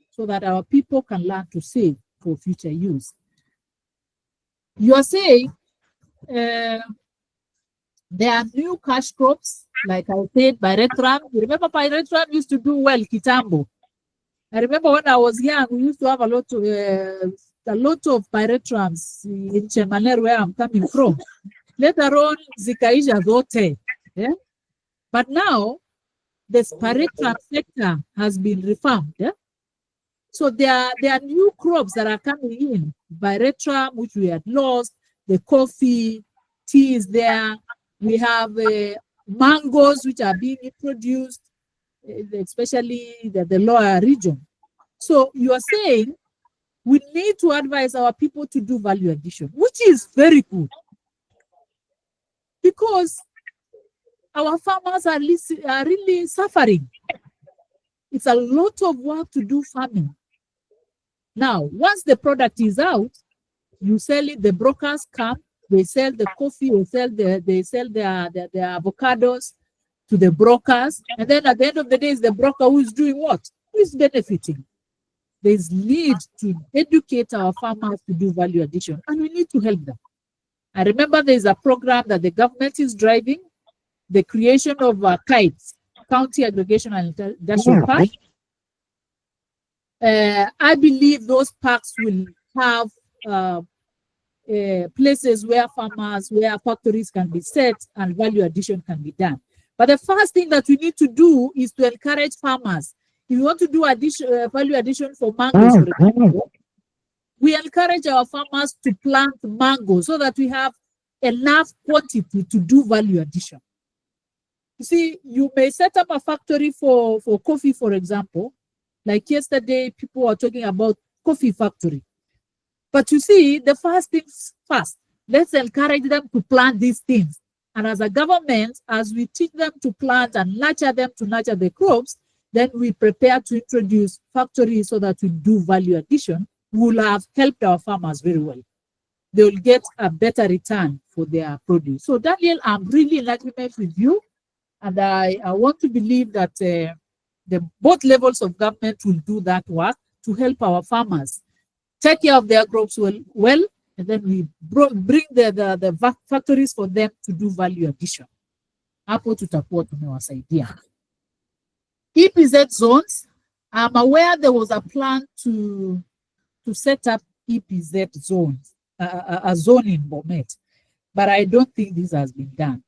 so that our people can learn to save for future use. You are saying there are new cash crops, like I said, pyrethrum. You remember pyrethrum used to do well, Kitambo. I remember when I was young, we used to have a lot of pyrethrums in Chemaner, where I'm coming from. Later on, zikaisha zote. Yeah? But now, the pyrethrum sector has been reformed. Yeah? So there are new crops that are coming in. Pyrethrum, which we had lost, the coffee, tea is there. We have mangoes, which are being introduced, especially the lower region. So you are saying we need to advise our people to do value addition, which is very good, because our farmers are really suffering. It's a lot of work to do farming. Now, once the product is out, you sell it, the brokers come, they sell the coffee, they sell their avocados to the brokers, and then at the end of the day, it's the broker who is doing what? Who is benefiting? There's need to educate our farmers to do value addition, and we need to help them. I remember there's a program that the government is driving, the creation of KITES, County Aggregation and Industrial Park. I believe those parks will have places where factories can be set and value addition can be done. But the first thing that we need to do is to encourage farmers. If you want to do value addition for mangoes, for example, we encourage our farmers to plant mangoes so that we have enough quantity to do value addition. You see, you may set up a factory for coffee, for example. Like yesterday, people were talking about coffee factory. But you see, the first things first, let's encourage them to plant these things. And as a government, as we teach them to plant and nurture them to nurture the crops, then we prepare to introduce factories so that we do value addition. We will have helped our farmers very well. They will get a better return for their produce. So Daniel, I'm really in agreement with you. And I want to believe that both levels of government will do that work to help our farmers take care of their crops well, and then we bring the factories for them to do value addition. hapo tutakuwa tumewasaidia. EPZ zones, I'm aware there was a plan to set up EPZ zones, a zone in Bomet, but I don't think this has been done.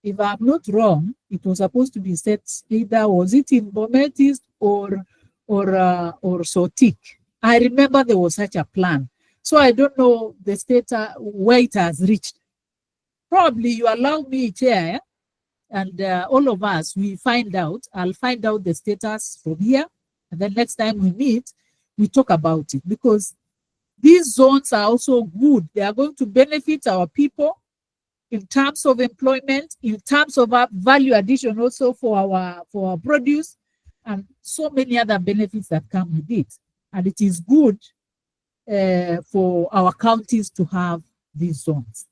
If I'm not wrong, it was supposed to be set either, was it in Bomet East or Sotik? I remember there was such a plan. So I don't know the state where it has reached. Probably you allow me, Chair, and all of us, we find out. I'll find out the status from here, and then next time we meet, we talk about it, because these zones are also good. They are going to benefit our people in terms of employment, in terms of our value addition also for our produce, and so many other benefits that come with it. And it is good for our counties to have these zones.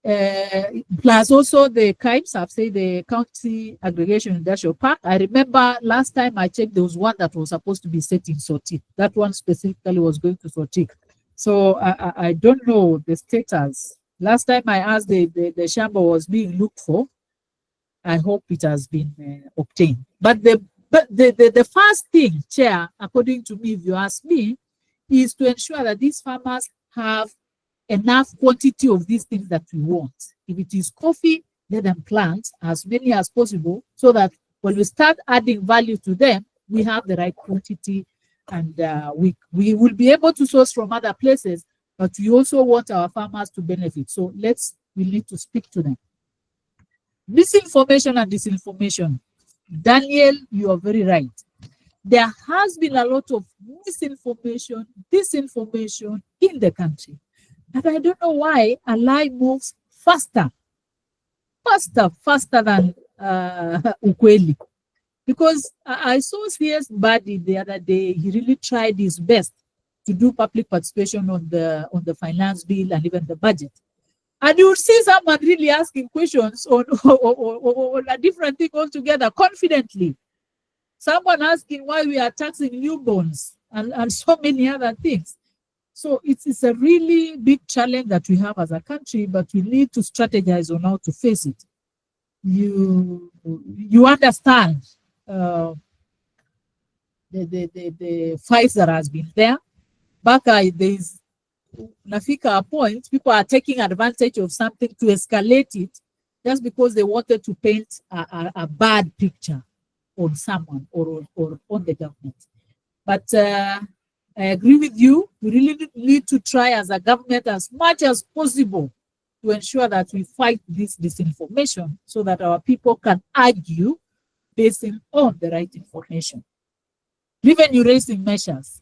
Plus also the KIPES, I've said the County Aggregation Industrial Park. I remember last time I checked, there was one that was supposed to be set in Sotik. That one specifically was going to Sotik. So I don't know the status. Last time I asked, the chamber was being looked for. I hope it has been obtained. But the first thing, Chair, according to me, if you ask me, is to ensure that these farmers have enough quantity of these things that we want. If it is coffee, let them plant as many as possible, so that when we start adding value to them, we have the right quantity, and we will be able to source from other places, but we also want our farmers to benefit. So we need to speak to them. Misinformation and disinformation. Daniel, you are very right. There has been a lot of misinformation, disinformation in the country. And I don't know why a lie moves faster than ukweli. Because I saw CS Badi the other day. He really tried his best to do public participation on the finance bill and even the budget. And you would see someone really asking questions on a different thing altogether, confidently. Someone asking why we are taxing newborns and so many other things. So it's a really big challenge that we have as a country, but we need to strategize on how to face it. You understand the fights that has been there. Back there's Nafika a point, people are taking advantage of something to escalate it just because they wanted to paint a bad picture on someone or on the government. But I agree with you. We really need to try as a government as much as possible to ensure that we fight this disinformation so that our people can argue based on the right information. Revenue-raising measures.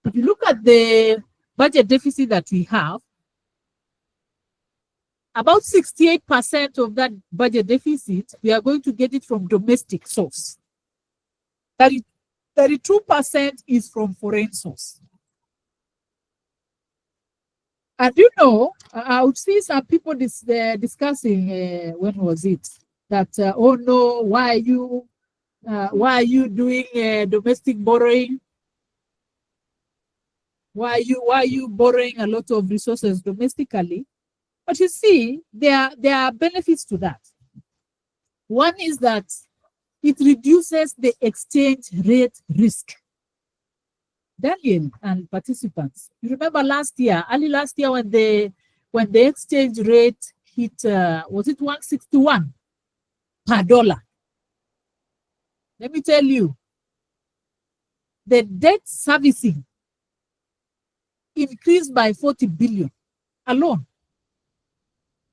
If you look at the budget deficit that we have, about 68% of that budget deficit, we are going to get it from domestic source. 32% is from foreign source. And you know, I would see some people discussing, when was it? That, oh no, why are you doing domestic borrowing? Why are you borrowing a lot of resources domestically? But you see, there are benefits to that. One is that it reduces the exchange rate risk. Daniel and participants, you remember early last year when the exchange rate hit, was it 161 per dollar? Let me tell you, the debt servicing increased by 40 billion alone.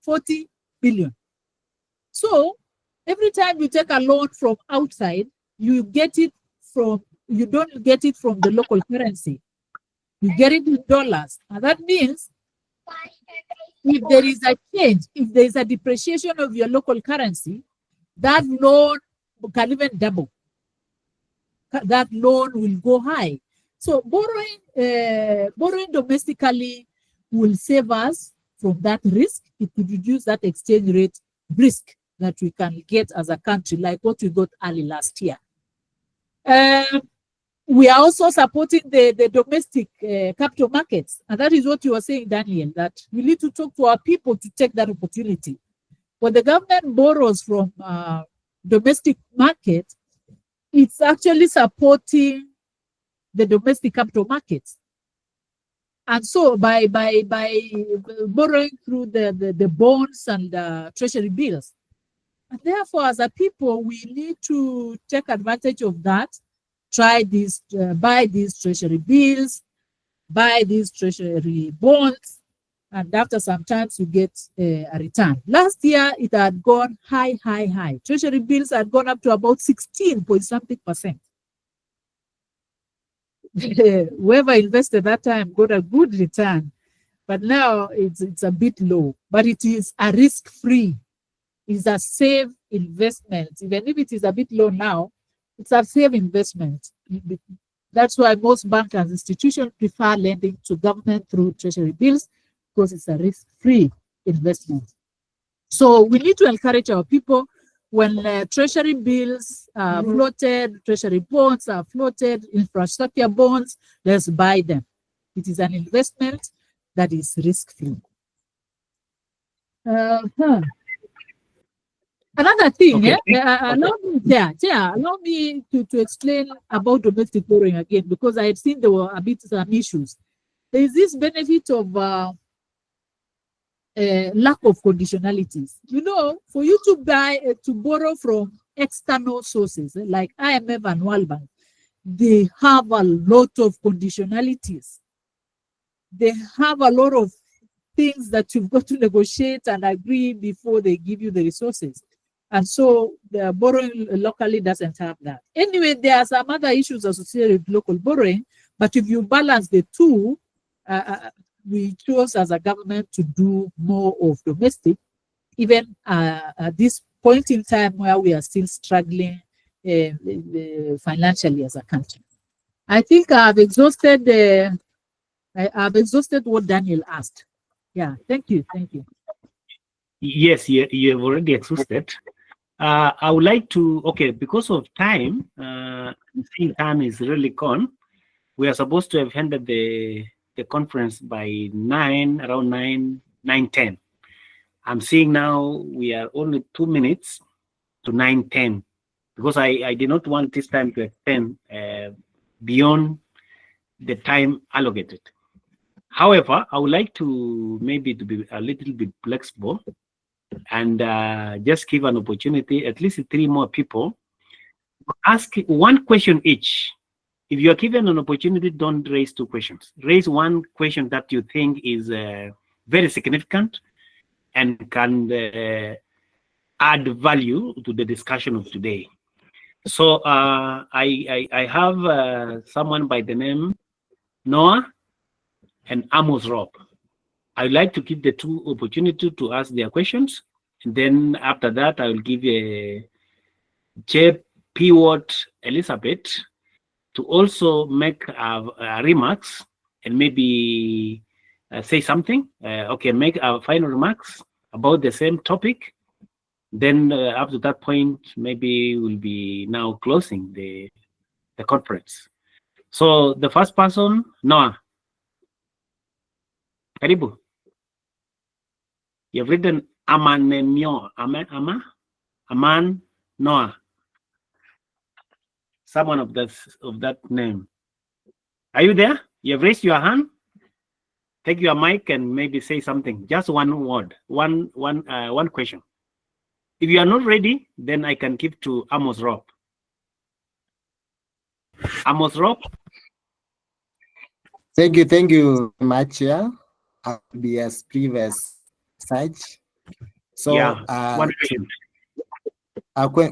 40 billion. So every time you take a loan from outside, you don't get it from the local currency. You get it in dollars. And that means if there is a change, if there is a depreciation of your local currency, that loan can even double. That loan will go high. So borrowing domestically will save us from that risk. It could reduce that exchange rate risk that we can get as a country, like what we got early last year. we are also supporting the domestic capital markets. And that is what you were saying, Daniel, that we need to talk to our people to take that opportunity. When the government borrows from domestic market, it's actually supporting the domestic capital markets. And so by borrowing through the bonds and treasury bills, and therefore as a people, we need to take advantage of that, try this, buy these treasury bills, buy these treasury bonds, and after some time you get a return. Last year, it had gone high. Treasury bills had gone up to about 16.something%. Whoever invested that time got a good return, but now it's a bit low. But it is a risk-free, it's a safe investment. Even if it is a bit low now, it's a safe investment. That's why most banks and institutions prefer lending to government through treasury bills, because it's a risk-free investment. So we need to encourage our people, when treasury bills are floated, treasury bonds are floated, infrastructure bonds, let's buy them. It is an investment that is risk-free. Another thing, Okay. allow me to explain about domestic borrowing again, because I had seen there were a bit some issues. There is this benefit of lack of conditionalities. You know, for you to borrow from external sources like IMF and World Bank, they have a lot of conditionalities. They have a lot of things that you've got to negotiate and agree before they give you the resources. And so the borrowing locally doesn't have that. Anyway, there are some other issues associated with local borrowing, but if you balance the two, we chose as a government to do more of domestic, even at this point in time where we are still struggling financially as a country. I think I've exhausted what Daniel asked. Yeah, thank you. Yes, you have already exhausted. I would like to, because of time, seeing time is really gone. We are supposed to have ended the conference by around 9:10. I'm seeing now we are only 2 minutes to 9:10, because I did not want this time to extend beyond the time allocated. However, I would like to maybe to be a little bit flexible and just give an opportunity, at least 3 more people, ask 1 question each. If you are given an opportunity, don't raise 2 questions. Raise 1 question that you think is very significant and can add value to the discussion of today. So I have someone by the name Noah and Amos Rob. I'd like to give the 2 opportunity to ask their questions. And then after that, I will give a J. Pivot Elizabeth to also make remarks and maybe say something. Make our final remarks about the same topic. Then up to that point, maybe we'll be now closing the conference. So the first person, Noah. Karibu. You've written Aman Noah. Someone of that name. Are you there? You've raised your hand. Take your mic and maybe say something. Just 1 word, one question. If you are not ready, then I can give to Amos Rob. Amos Rob. Thank you very much. Yeah, I'll be as previous such. So yeah, 1 question.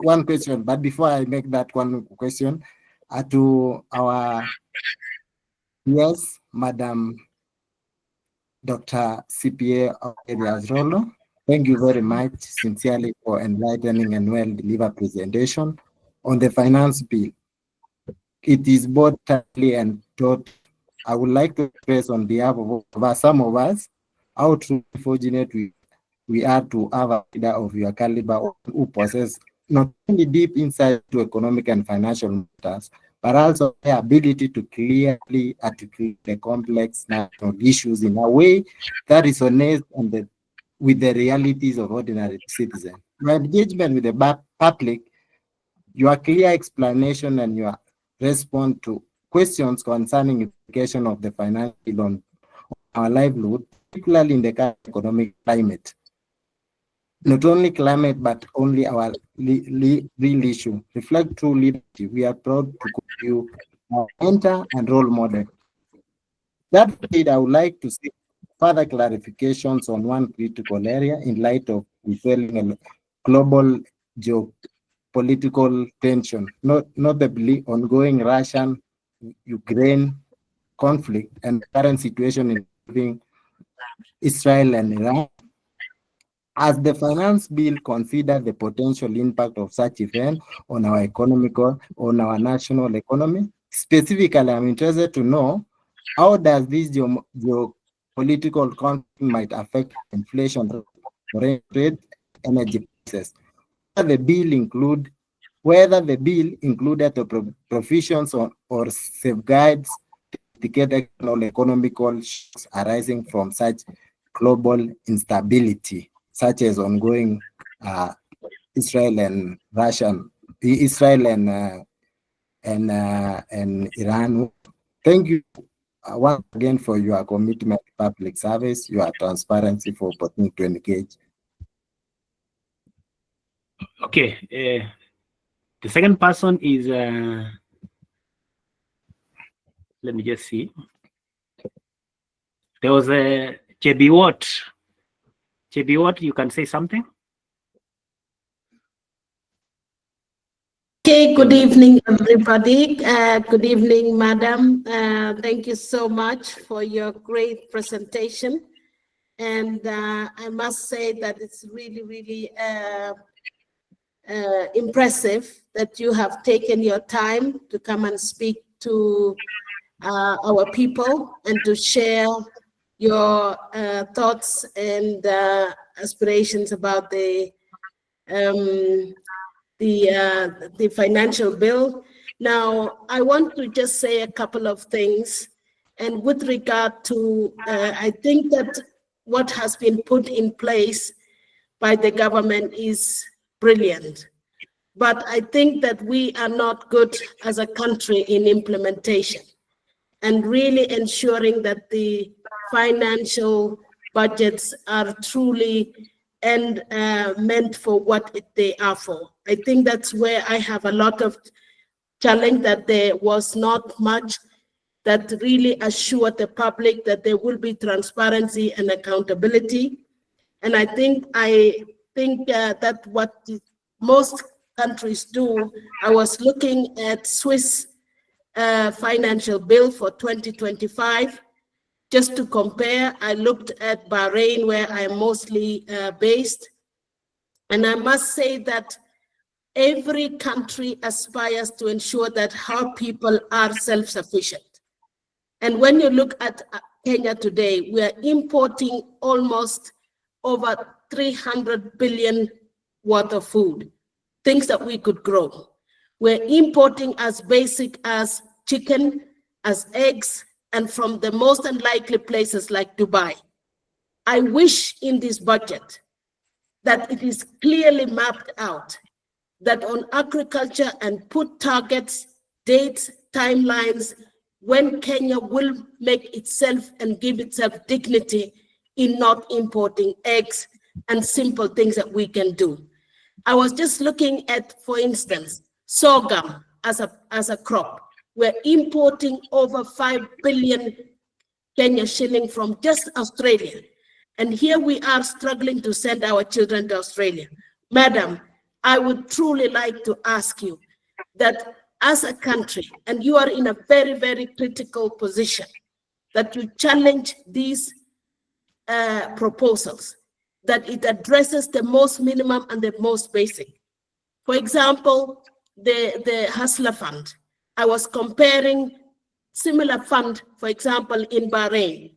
One question, but before I make that 1 question, to our Madam Dr. CPA Aurelia Rono, thank you very much sincerely for enlightening and well-delivered presentation on the finance bill. It is both timely and taught. I would like to express on behalf of some of us how truly fortunate we are to have a leader of your caliber who possess not only deep insight to economic and financial matters, but also their ability to clearly articulate the complex national issues in a way that resonates with the realities of ordinary citizens. Your engagement with the public, your clear explanation and your response to questions concerning implication of the financial bill on our livelihood, particularly in the current economic climate. Not only climate, but only our real issue. Reflect true leadership. We are proud to call you our mentor and role model. That said, I would like to see further clarifications on one critical area in light of prevailing global geopolitical tension, notably ongoing Russian-Ukraine conflict and current situation involving Israel and Iran. As the finance bill consider the potential impact of such event on our national economy, specifically, I'm interested to know how does this geopolitical conflict might affect inflation rate, energy prices? Whether the bill included the provisions or safeguards to mitigate external economical shocks arising from such global instability, such as ongoing Israel and Iran. Thank you once again for your commitment to public service, your transparency for opportunity to engage. Okay, the second person is, let me just see. There was a JB Watt. JB Watt, you can say something? Okay, good evening, everybody. Good evening, madam. Thank you so much for your great presentation. And I must say that it's really, really impressive that you have taken your time to come and speak to our people and to share your thoughts and aspirations about the financial bill. Now, I want to just say a couple of things. And with regard to, I think that what has been put in place by the government is brilliant. But I think that we are not good as a country in implementation and really ensuring that the financial budgets are truly and meant for what they are for. I think that's where I have a lot of challenge, that there was not much that really assured the public that there will be transparency and accountability. And I think that what most countries do. I was looking at Swiss financial bill for 2025. Just to compare, I looked at Bahrain, where I'm mostly based. And I must say that every country aspires to ensure that our people are self-sufficient. And when you look at Kenya today, we are importing almost over 300 billion worth of food, things that we could grow. We're importing as basic as chicken, as eggs, and from the most unlikely places like Dubai. I wish in this budget that it is clearly mapped out that on agriculture and put targets, dates, timelines, when Kenya will make itself and give itself dignity in not importing eggs and simple things that we can do. I was just looking at, for instance, sorghum as a crop. We're importing over 5 billion Kenya shilling from just Australia. And here we are struggling to send our children to Australia. Madam, I would truly like to ask you that as a country, and you are in a very, very critical position, that you challenge these proposals, that it addresses the most minimum and the most basic. For example, the Hustler Fund. I was comparing similar fund, for example, in Bahrain.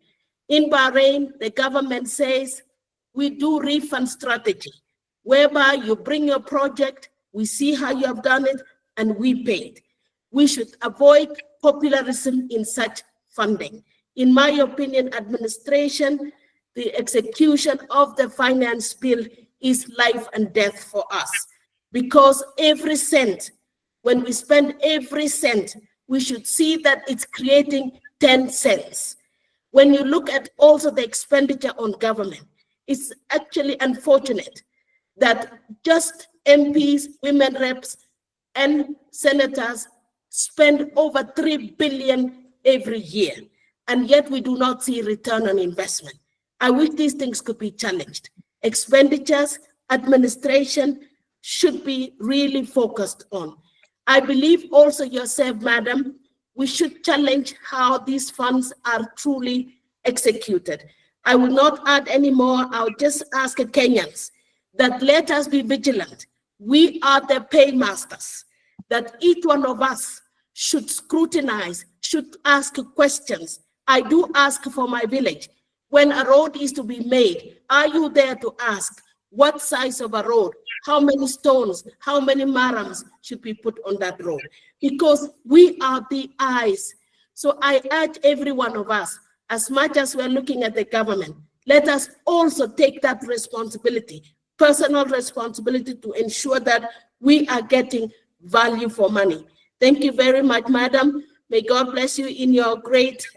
In Bahrain, the government says, we do refund strategy, whereby you bring your project, we see how you have done it, and we paid. we should avoid popularism in such funding. In my opinion, administration, the execution of the finance bill is life and death for us, because every cent, when we spend every cent, we should see that it's creating 10 cents. When you look at also the expenditure on government, it's actually unfortunate that just MPs, women reps, and senators spend over 3 billion every year, and yet we do not see return on investment. I wish these things could be challenged. Expenditures, administration should be really focused on. I believe also yourself, madam, we should challenge how these funds are truly executed. I will not add any more. I'll just ask Kenyans that let us be vigilant. We are the paymasters, that each one of us should scrutinize, should ask questions. I do ask for my village. When a road is to be made, are you there to ask what size of a road, how many stones, how many marams should be put on that road? Because we are the eyes. So I urge every one of us, as much as we're looking at the government, let us also take that responsibility, personal responsibility, to ensure that we are getting value for money. Thank you very much, madam. May God bless you in your great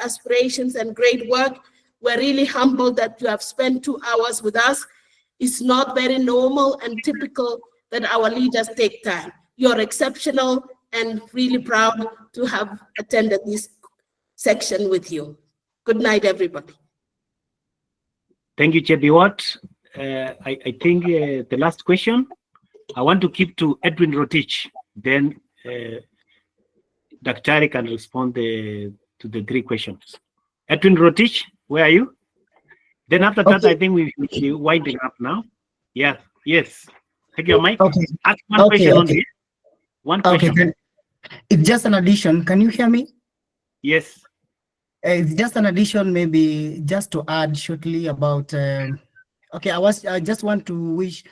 aspirations and great work. We're really humbled that you have spent 2 hours with us. It's not very normal and typical that our leaders take time. You're exceptional and really proud to have attended this section with you. Good night, everybody. Thank you, Chebiwat. I think the last question, I want to keep to Edwin Rotich. Then Dr. can respond to the 3 questions. Edwin Rotich, where are you? Then after that, I think we should be winding up now. Yeah, yes. Take your mic. Okay. Ask one question only. One question. Okay, it's just an addition. Can you hear me? Yes. It's just an addition, maybe just to add shortly about. Okay, I just want to wish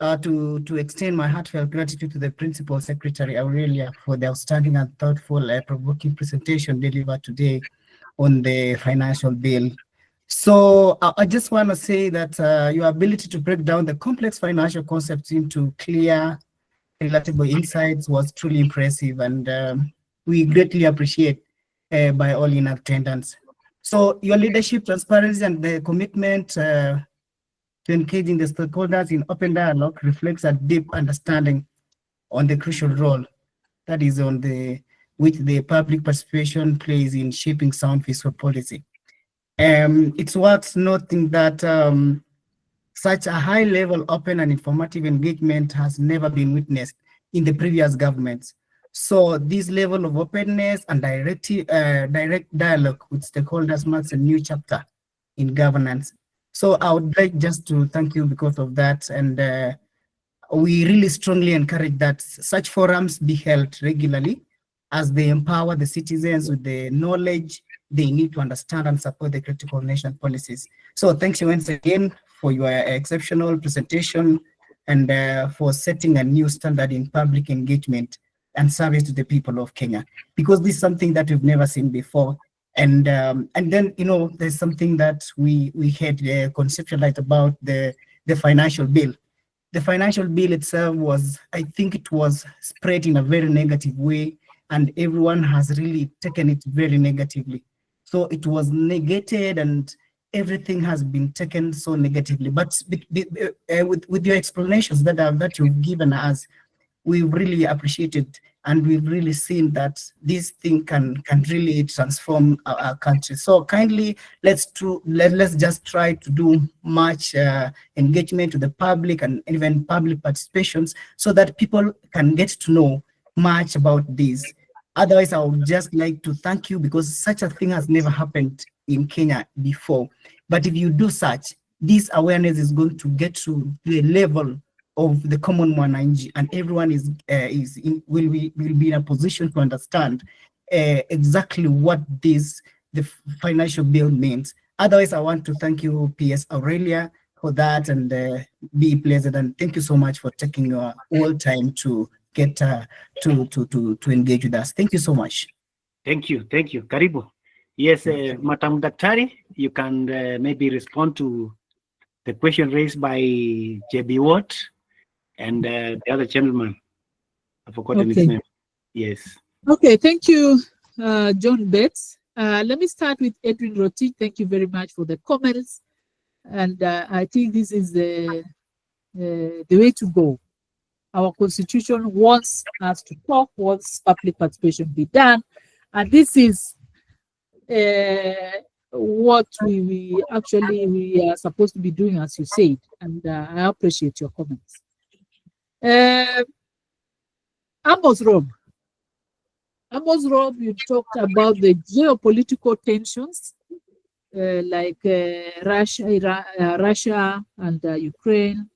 to extend my heartfelt gratitude to the Principal Secretary Aurelia for the outstanding and thoughtful, provoking presentation delivered today on the financial bill. So I just want to say that your ability to break down the complex financial concepts into clear, relatable insights was truly impressive, and we greatly appreciate by all in attendance. So your leadership, transparency, and the commitment to engaging the stakeholders in open dialogue reflects a deep understanding on the crucial role that is on which the public participation plays in shaping sound fiscal policy. It's worth noting that such a high-level, open and informative engagement has never been witnessed in the previous governments. So this level of openness and direct dialogue with stakeholders marks a new chapter in governance. So I would like just to thank you because of that, and we really strongly encourage that such forums be held regularly as they empower the citizens with the knowledge they need to understand and support the critical nation policies. So thanks once again for your exceptional presentation and for setting a new standard in public engagement and service to the people of Kenya, because this is something that we've never seen before. And then, you know, there's something that we had conceptualized about the financial bill. The financial bill itself was, I think it was spread in a very negative way, and everyone has really taken it very negatively. So it was negated and everything has been taken so negatively. But with your explanations that you've given us, we've really appreciated, and we've really seen that this thing can really transform our country. So kindly, let's just try to do much engagement to the public and even public participations so that people can get to know much about this. Otherwise, I would just like to thank you, because such a thing has never happened in Kenya before. But if you do such, this awareness is going to get to the level of the common mwananchi, and everyone will be in a position to understand exactly what the financial bill means. Otherwise, I want to thank you, PS Aurelia, for that, and be pleasant. And thank you so much for taking your all time to get to engage with us. Thank you so much. Thank you. Karibu. Yes, Madam Daktari, you can maybe respond to the question raised by JB Watt and the other gentleman. I've forgotten his name. Yes. Okay, thank you, John Betts. Let me start with Edwin Rotich. Thank you very much for the comments. And I think this is the way to go. Our constitution wants us to talk, wants public participation be done. And this is what we are supposed to be doing, as you said. And I appreciate your comments. Amos Rob, you talked about the geopolitical tensions, like Russia and Ukraine,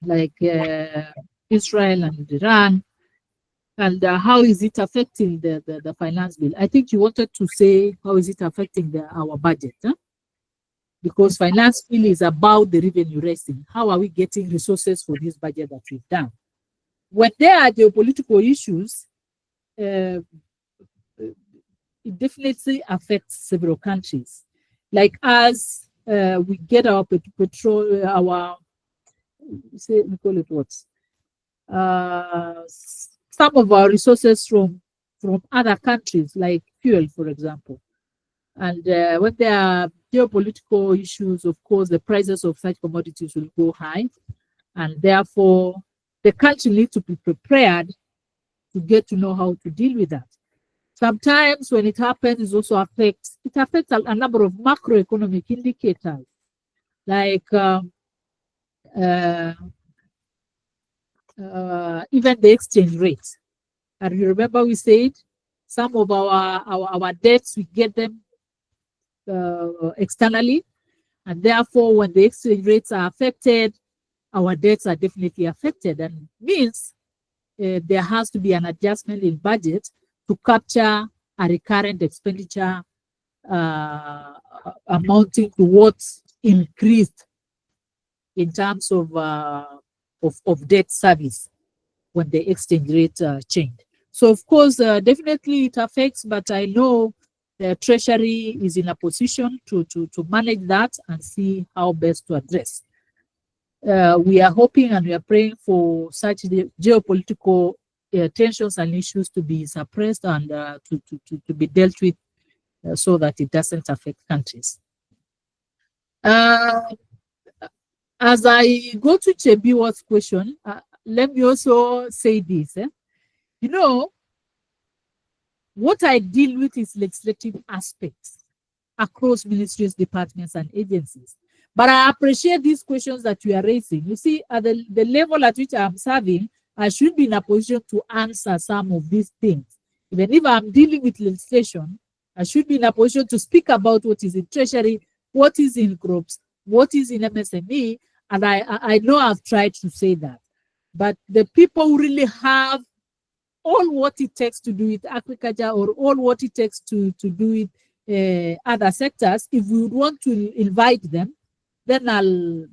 like Israel and Iran, and how is it affecting the finance bill? I think you wanted to say, how is it affecting our budget? Huh? Because finance bill is about the revenue raising. How are we getting resources for this budget that we've done? When there are geopolitical issues, it definitely affects several countries. Like as we get our petrol, we call it what? Some of our resources from other countries, like fuel, for example. And when there are geopolitical issues, of course, the prices of such commodities will go high. And therefore, the country needs to be prepared to get to know how to deal with that. Sometimes when it happens, it also affects a number of macroeconomic indicators, like even the exchange rate. And you remember we said some of our debts, we get them externally, and therefore when the exchange rates are affected, our debts are definitely affected, and means there has to be an adjustment in budget to capture a recurrent expenditure amounting to what's increased in terms of debt service when the exchange rate changed. So of course, definitely it affects, but I know the Treasury is in a position to manage that and see how best to address. We are hoping and we are praying for such geopolitical tensions and issues to be suppressed and to be dealt with so that it doesn't affect countries. As I go to Chebiwa's question, let me also say this. You know, what I deal with is legislative aspects across ministries, departments, and agencies. But I appreciate these questions that you are raising. You see, at the level at which I'm serving, I should be in a position to answer some of these things. Even if I'm dealing with legislation, I should be in a position to speak about what is in Treasury, what is in crops, what is in MSME, and I know I've tried to say that. But the people who really have all what it takes to do with agriculture or all what it takes to do with other sectors, if we would want to invite them, then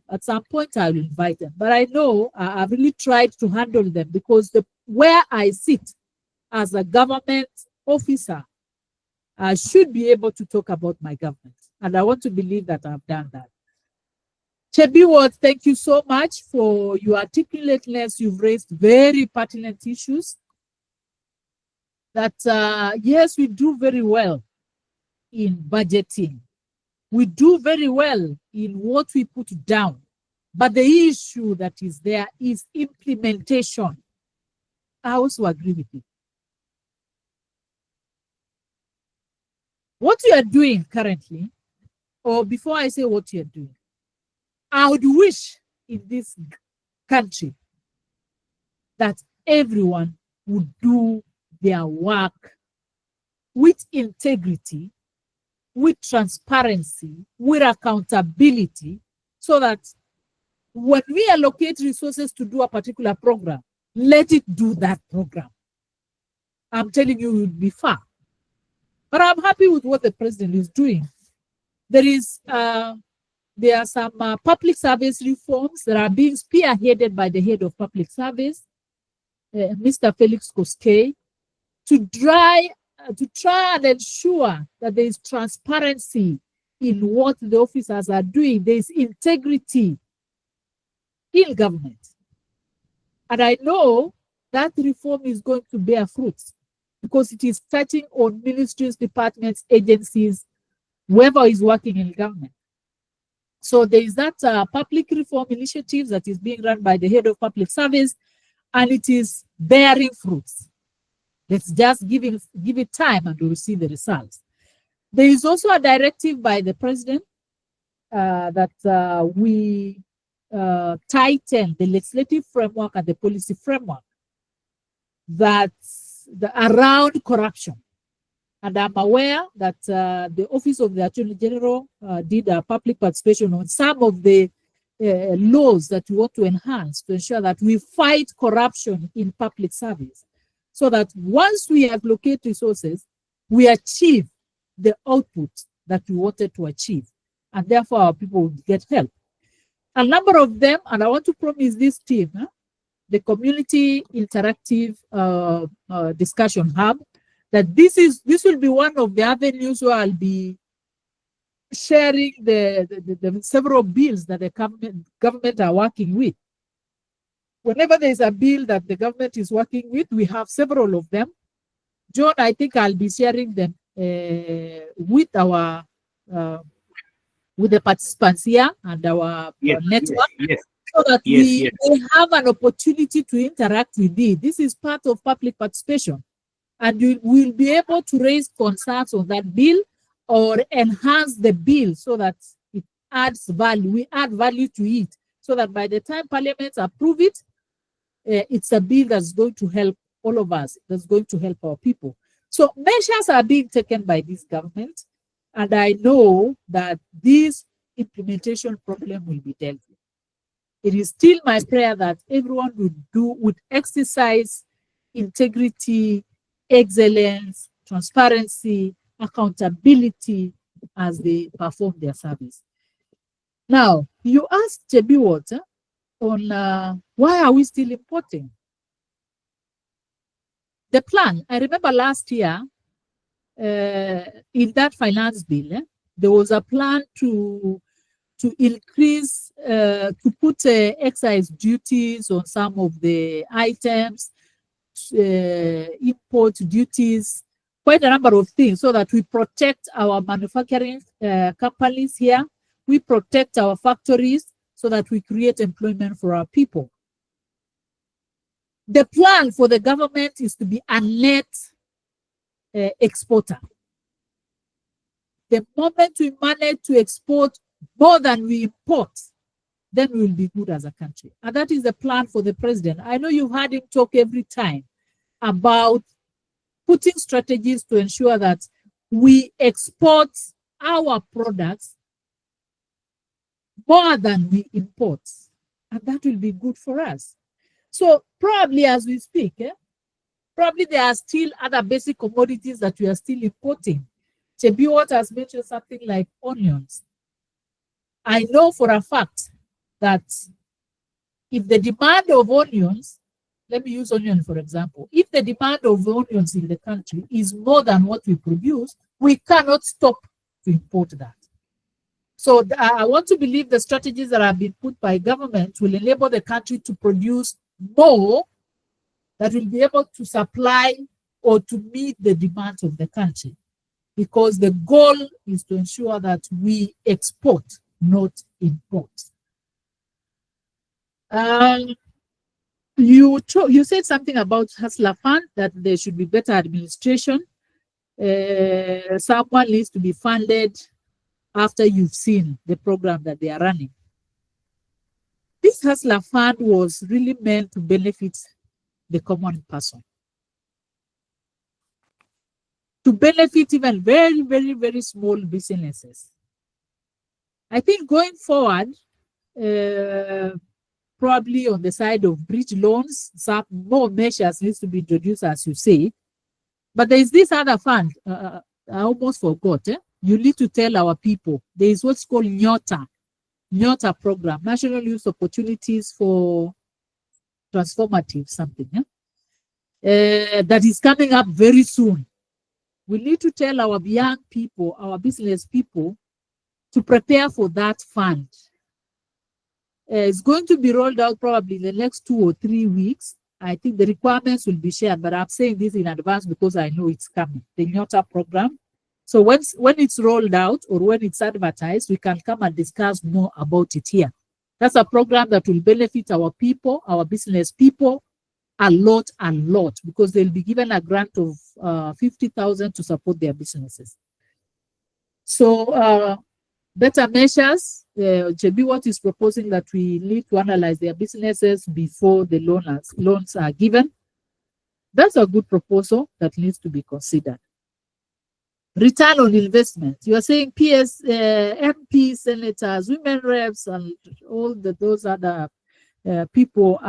at some point I'll invite them. But I know I've really tried to handle them because where I sit as a government officer, I should be able to talk about my government. And I want to believe that I've done that. Chebiwa, thank you so much for your articulateness. You've raised very pertinent issues that, yes, we do very well in budgeting. We do very well in what we put down. But the issue that is there is implementation. I also agree with you. What you are doing currently, or before I say what you are doing, I would wish in this country that everyone would do their work with integrity, with transparency, with accountability, so that when we allocate resources to do a particular program, let it do that program. I'm telling you, it will be far. But I'm happy with what the president is doing. There are some public service reforms that are being spearheaded by the head of public service. Mr. Felix Koskei to try and ensure that there is transparency in what the officers are doing. There is integrity in government. And I know that reform is going to bear fruits because it is touching on ministries, departments, agencies, whoever is working in government. So there is that public reform initiative that is being run by the head of public service, and it is bearing fruits. Let's just give it time and we'll see the results. There is also a directive by the president that we tighten the legislative framework and the policy framework that's around corruption. And I'm aware that the Office of the Attorney General did a public participation on some of the laws that we want to enhance to ensure that we fight corruption in public service, so that once we allocate resources, we achieve the output that we wanted to achieve, and therefore our people will get help. A number of them, and I want to promise this team, the Community Interactive Discussion Hub, that this will be one of the avenues where I'll be sharing the several bills that the government are working with. Whenever there is a bill that the government is working with, we have several of them. John, I think I'll be sharing them with our with the participants here and our network, so that we have an opportunity to interact with it. This is part of public participation, and we will be able to raise concerns on that bill or enhance the bill so that it adds value. We add value to it, so that by the time Parliament approve it, it's a bill that's going to help all of us, that's going to help our people. So measures are being taken by this government, and I know that this implementation problem will be dealt with. It is still my prayer that everyone would exercise integrity, excellence, transparency, accountability as they perform their service. Now, you asked Chebiwot on why are we still importing? The plan, I remember last year, in that finance bill, there was a plan to increase, to put excise duties on some of the items, import duties, quite a number of things, so that we protect our manufacturing companies here, we protect our factories, so that we create employment for our people. The plan for the government is to be a net exporter. The moment we manage to export more than we import, then we will be good as a country. And that is the plan for the president. I know you've heard him talk every time about putting strategies to ensure that we export our products more than we import. And that will be good for us. So probably as we speak, probably there are still other basic commodities that we are still importing. Chebiwot has mentioned something like onions. I know for a fact that if the demand of onions, let me use onion for example, if the demand of onions in the country is more than what we produce, we cannot stop to import that. So I want to believe the strategies that have been put by government will enable the country to produce more that will be able to supply or to meet the demands of the country. Because the goal is to ensure that we export, not import. You said something about Hustler Fund, that there should be better administration. Someone needs to be funded after you've seen the program that they are running. This Hustler Fund was really meant to benefit the common person, to benefit even very, very, very small businesses. I think going forward, probably on the side of bridge loans, some more measures needs to be introduced, as you say. But there is this other fund, I almost forgot. You need to tell our people. There is what's called NYOTA program, National Youth Opportunities for Transformative something. that is coming up very soon. We need to tell our young people, our business people, to prepare for that fund. It's going to be rolled out probably in the next 2 or 3 weeks. I think the requirements will be shared, but I'm saying this in advance because I know it's coming, the NYOTA program. So when it's rolled out or when it's advertised, we can come and discuss more about it here. That's a program that will benefit our people, our business people, a lot, because they'll be given a grant of 50,000 to support their businesses. So better measures, JB is proposing that we need to analyze their businesses before the loans are given. That's a good proposal that needs to be considered. Return on investment. You are saying PS, MP, senators, women reps, and all those other people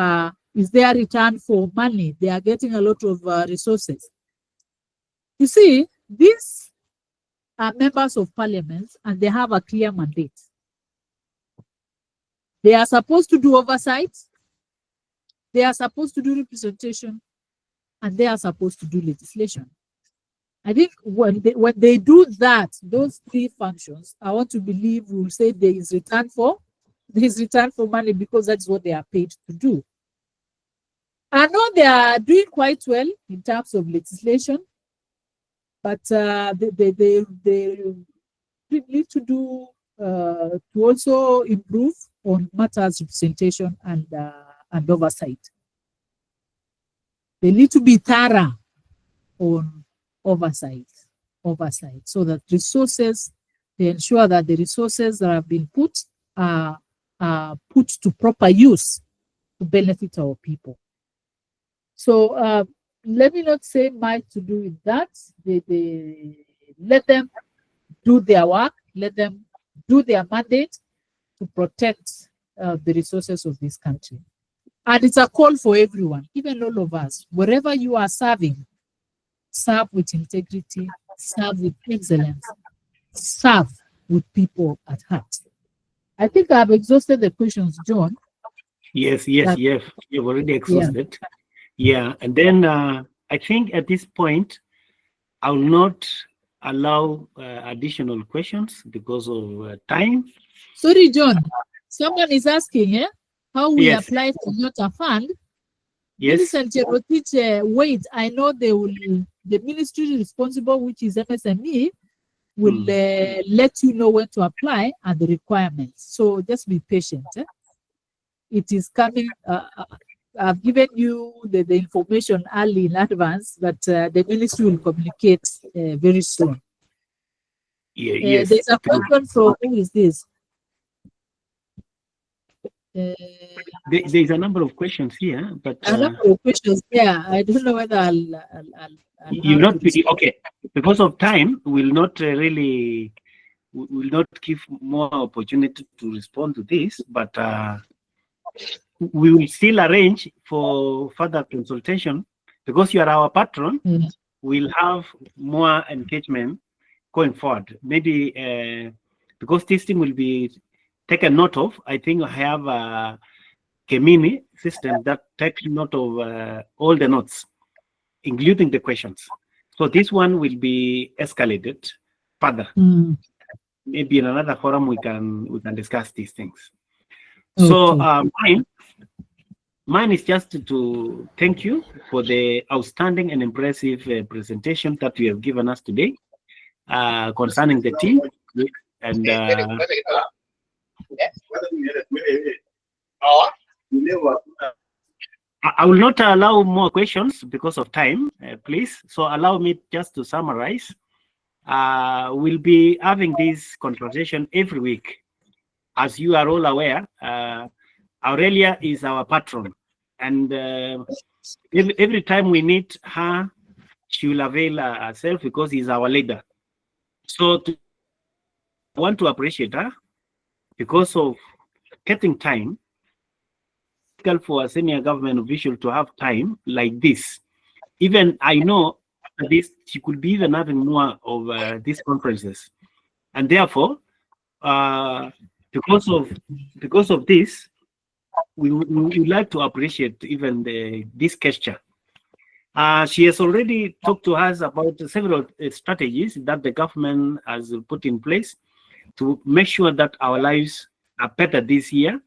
is there return for money? They are getting a lot of resources. You see, these are members of parliament and they have a clear mandate. They are supposed to do oversight, they are supposed to do representation, and they are supposed to do legislation. I think when they do that, those three functions, I want to believe we will say there is return for money, because that's what they are paid to do. I know they are doing quite well in terms of legislation, but they need to do to also improve on matters representation and oversight. They need to be thorough on oversight, so that they ensure that the resources that have been put are put to proper use to benefit our people. So let me not say much to do with that. They let them do their work, let them do their mandate to protect the resources of this country. And it's a call for everyone, even all of us, wherever you are serving, serve with integrity, serve with excellence, serve with people at heart. I think I've exhausted the questions, John. Yes, you've already exhausted. Yeah, and then I think at this point, I will not allow additional questions because of time. Sorry, John. Someone is asking how we apply for NYOTA fund. Yes. Millicent Cherotich, wait, I know the ministry responsible, which is MSME, will let you know when to apply and the requirements. So just be patient. It is coming. I've given you the information early in advance, but the ministry will communicate very soon. Yes. There's a question from, who is this? There's a number of questions here, but a number of questions. Yeah, I don't know whether I'll you not okay because of time. Will not really will not give more opportunity to respond to this, but we will still arrange for further consultation because you are our patron. We'll have more engagement going forward. Maybe because this thing will be taken note of. I think I have a Gemini system that takes note of all the notes, including the questions. So this one will be escalated further. Maybe in another forum we can discuss these things. Okay. So mine is just to thank you for the outstanding and impressive presentation that you have given us today concerning the team. And I will not allow more questions because of time, please. So allow me just to summarize. We'll be having this conversation every week. As you are all aware, Aurelia is our patron. And every time we need her, she will avail herself because he's our leader. So I want to appreciate her because of getting time for a senior government official to have time like this. Even I know this, she could be even having more of these conferences, and therefore, because of this, we would like to appreciate even this gesture. She has already talked to us about several strategies that the government has put in place to make sure that our lives are better this year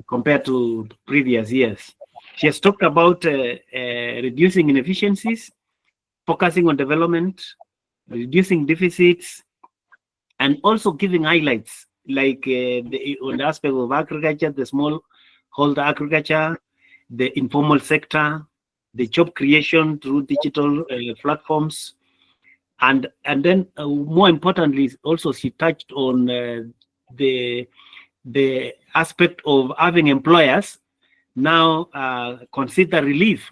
compared to previous years. She has talked about reducing inefficiencies, focusing on development, reducing deficits, and also giving highlights like on the aspect of agriculture, the smallholder agriculture, the informal sector, the job creation through digital platforms, and then more importantly, also she touched on the aspect of having employers now consider relief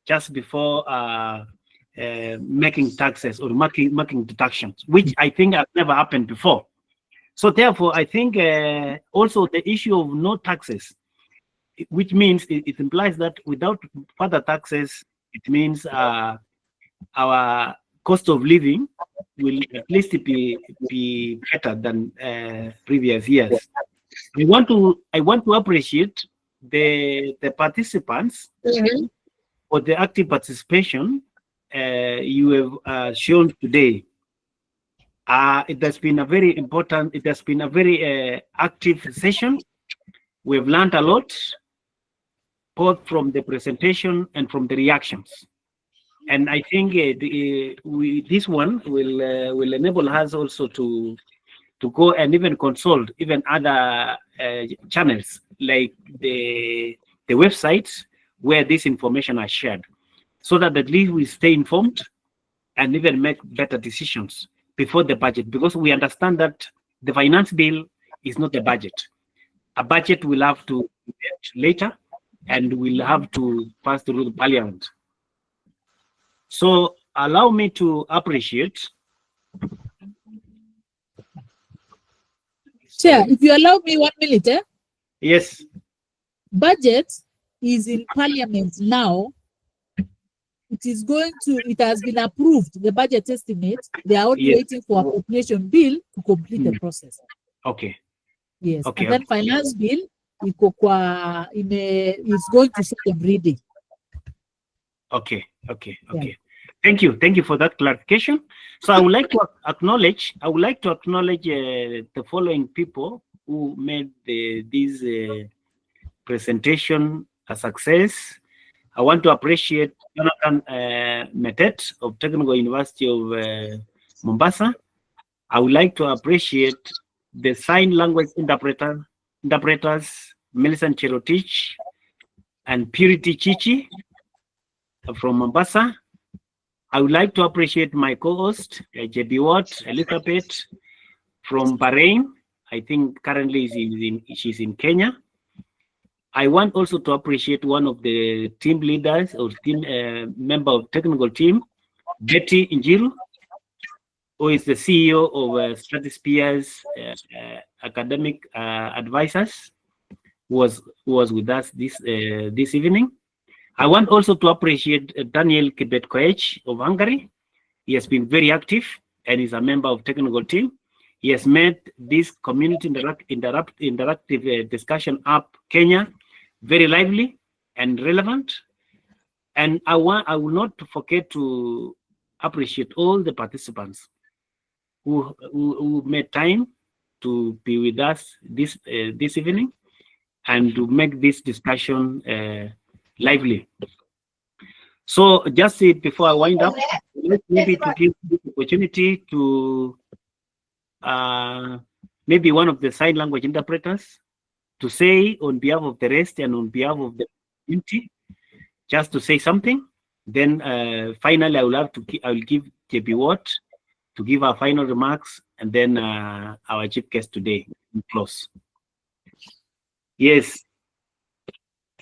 just before making taxes or making deductions, which I think has never happened before. So therefore, I think also the issue of no taxes, which means it implies that without further taxes, it means our cost of living will at least be better than previous years. I want to appreciate the participants for the active participation you have shown today. It has been a very important, it has been a very active session. We've learned a lot, both from the presentation and from the reactions. And I think this one will enable us also to go and even consult even other channels like the websites where this information is shared, so that at least we stay informed and even make better decisions before the budget, because we understand that the finance bill is not a budget. A budget will have to be later and will have to pass through the parliament. So allow me to appreciate. Chair, if you allow me 1 minute. Yes. Budget is in parliament now. It has been approved, the budget estimate. They are only waiting for appropriation bill to complete the process. Okay. Yes. Okay. And then finance bill is going to second reading. Okay. Yeah. Thank you for that clarification. So I would like to acknowledge the following people who made this presentation a success. I want to appreciate Jonathan Metet of Technical University of Mombasa. I would like to appreciate the sign language interpreters, Millicent Cherotich and Purity Chichi from Mombasa. I would like to appreciate my co-host, JB Watt Elizabeth from Bahrain. I think currently she's in Kenya. I want also to appreciate one of the team leaders or team member of technical team, Betty Injiru, who is the CEO of Stratosphere's academic advisors, who was with us this evening. I want also to appreciate Daniel Kibet-Koech of Hungary. He has been very active and is a member of technical team. He has made this community interactive discussion app Kenya very lively and relevant. And I will not forget to appreciate all the participants who made time to be with us this evening and to make this discussion lively. So just before I wind up, maybe to give this opportunity to maybe one of the sign language interpreters to say on behalf of the rest and on behalf of the community, just to say something. Then finally, I will give JP Watt to give our final remarks, and then our chief guest today will close. Yes,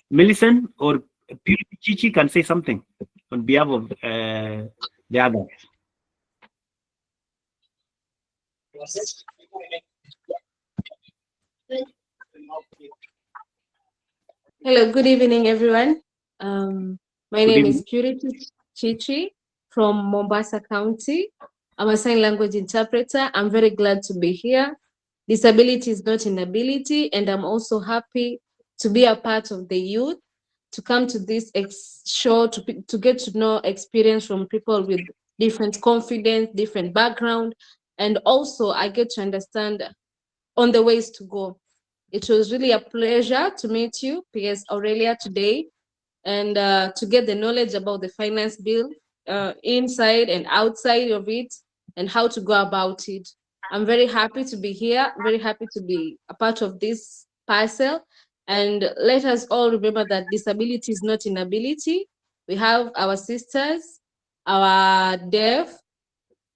Millicent or Purity Chichi can say something on behalf of the others. Hello, good evening, everyone. My name is Purity Chichi from Mombasa County. I'm a sign language interpreter. I'm very glad to be here. Disability is not inability, and I'm also happy to be a part of the youth to come to this show to get to know experience from people with different confidence, different background, and also I get to understand on the ways to go. It was really a pleasure to meet you, PS Aurelia, today, and to get the knowledge about the finance bill, inside and outside of it, and how to go about it. I'm very happy to be here, very happy to be a part of this parcel. And let us all remember that disability is not inability. We have our sisters, our deaf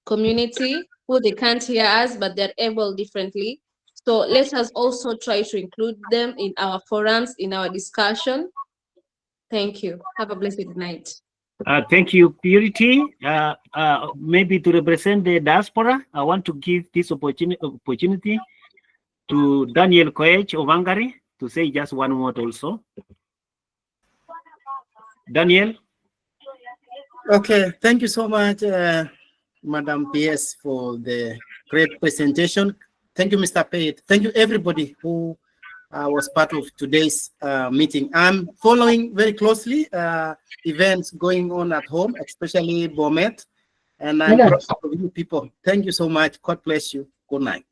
community, who they can't hear us, but they're able differently. So let us also try to include them in our forums, in our discussion. Thank you. Have a blessed night. Thank you, Purity. Maybe to represent the diaspora, I want to give this opportunity to Daniel Koech of Hungary to say just one word also. Daniel. Okay, thank you so much, Madam PS, for the great presentation. Thank you, Mr. Pate. Thank you, everybody who was part of today's meeting. I'm following very closely events going on at home, especially Bomet, and I'm proud of you people. Thank you so much. God bless you. Good night.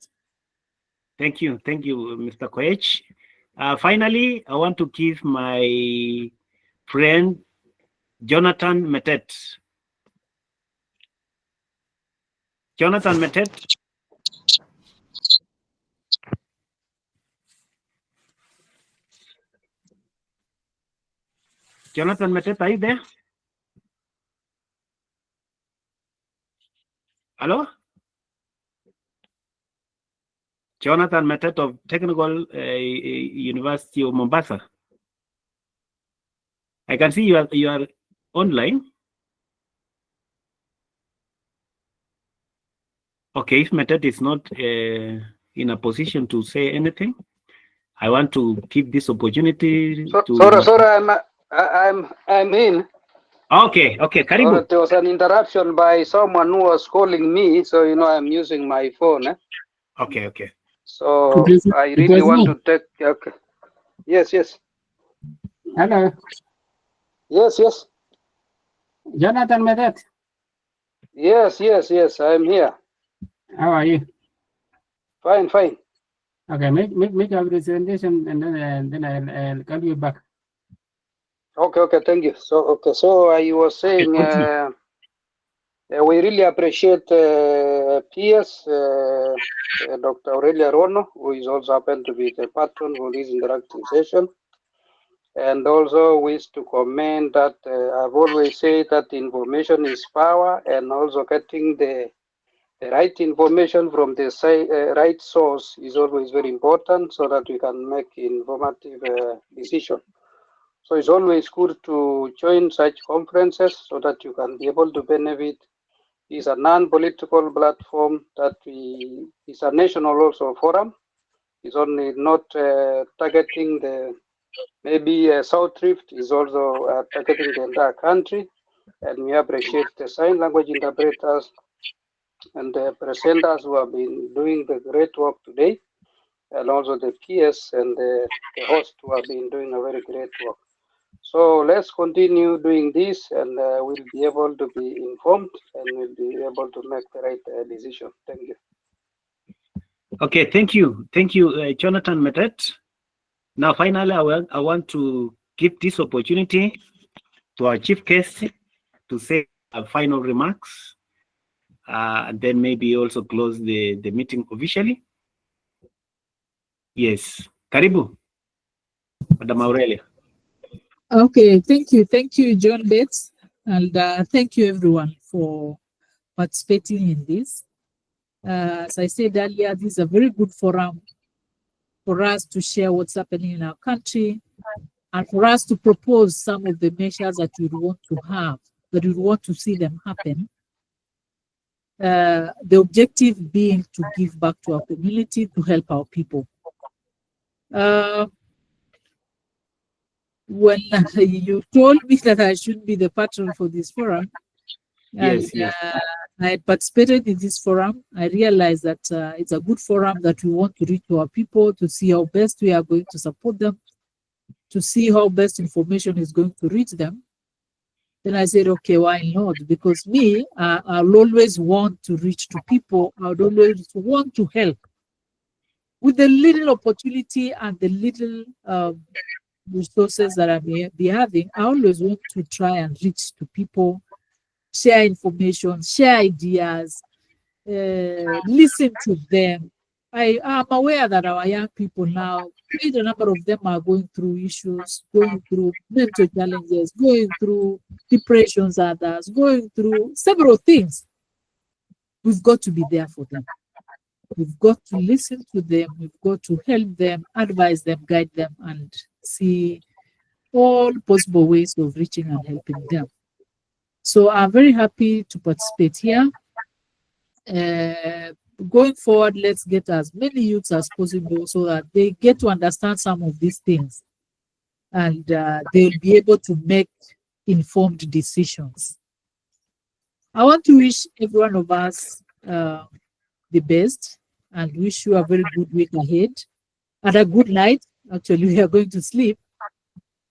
Thank you, Mr. Koech. Finally, I want to give my friend Jonathan Metet. Jonathan Metet. Jonathan Metet, are you there? Hello? Jonathan Metet of Technical University of Mombasa. I can see you are online. Okay, if Metet is not in a position to say anything, I want to give this opportunity to. Sorry, I'm in. Okay, Karibu. There was an interruption by someone who was calling me, so I'm using my phone. Okay. So I really want to take. Okay. Yes. Hello. Yes. Jonathan Medet. Yes. I'm here. How are you? Fine. Okay, make your presentation and then I'll call you back. Okay, thank you. So I was saying we really appreciate PS Dr. Aurelia Rono, who is also happened to be the patron for this interactive session, and also wish to comment that I've always said that information is power, and also getting the right information from the right source is always very important, so that we can make informative decision. So it's always good to join such conferences so that you can be able to benefit. It's a non-political platform that is a national also forum. It's only not targeting maybe South Rift, is also targeting the entire country. And we appreciate the sign language interpreters and the presenters who have been doing the great work today, and also the PS and the host who have been doing a very great work. So let's continue doing this, and we'll be able to be informed, and we'll be able to make the right decision. Thank you. Okay, thank you, Jonathan Metet. Now, finally, I want to give this opportunity to our chief guest to say final remarks, and then maybe also close the meeting officially. Yes, Karibu, Madam Aurelia. Okay, thank you, John Bates, and thank you everyone for participating in this. As I said earlier, this is a very good forum for us to share what's happening in our country, and for us to propose some of the measures that we want to have, that we want to see them happen. The objective being to give back to our community, to help our people. When you told me that I should be the patron for this forum, yes. I participated in this forum, I realized that it's a good forum that we want to reach to our people, to see how best we are going to support them. to see how best information is going to reach them. Then I said, okay, why not? Because me, I'll always want to reach to people. I would always want to help. With the little opportunity and the little resources that I may be having, I always want to try and reach to people, share information, share ideas, listen to them. I am aware that our young people now, quite a number of them are going through issues, going through mental challenges, going through depressions, others, going through several things. We've got to be there for them. We've got to listen to them. We've got to help them, advise them, guide them, and see all possible ways of reaching and helping them. So I'm very happy to participate here. Going forward, let's get as many youths as possible so that they get to understand some of these things and they'll be able to make informed decisions. I want to wish every one of us the best and wish you a very good week ahead and a good night. Actually, we are going to sleep.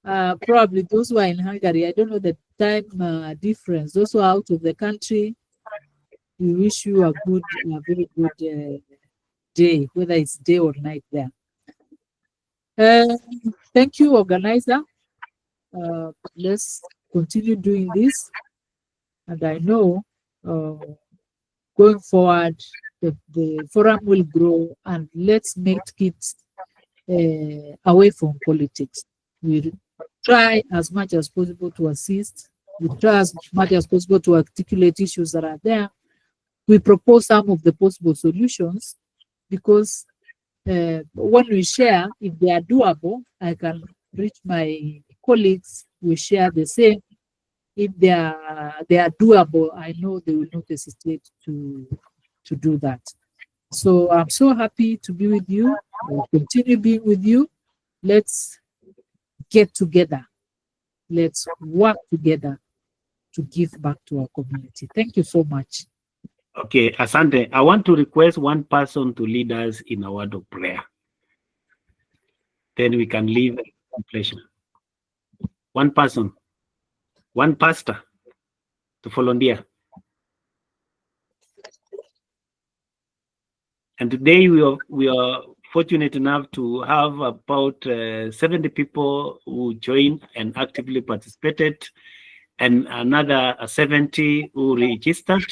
Probably those who are in Hungary, I don't know the time difference. Those who are out of the country, we wish you a very good day, whether it's day or night there. Thank you, organizer. Let's continue doing this. And I know going forward, the forum will grow, and let's make kids away from politics. We try as much as possible to assist. We try as much as possible to articulate issues that are there. We propose some of the possible solutions because when we share, if they are doable, I can reach my colleagues, we share the same. If they are doable, I know they will not hesitate to do that. So I'm so happy to be with you. I'll continue being with you. Let's get together. Let's work together to give back to our community. Thank you so much. Okay, Asante, I want to request one person to lead us in a word of prayer. Then we can leave completion. One person, one pastor to volunteer. And today we are fortunate enough to have about 70 people who joined and actively participated, and another 70 who registered.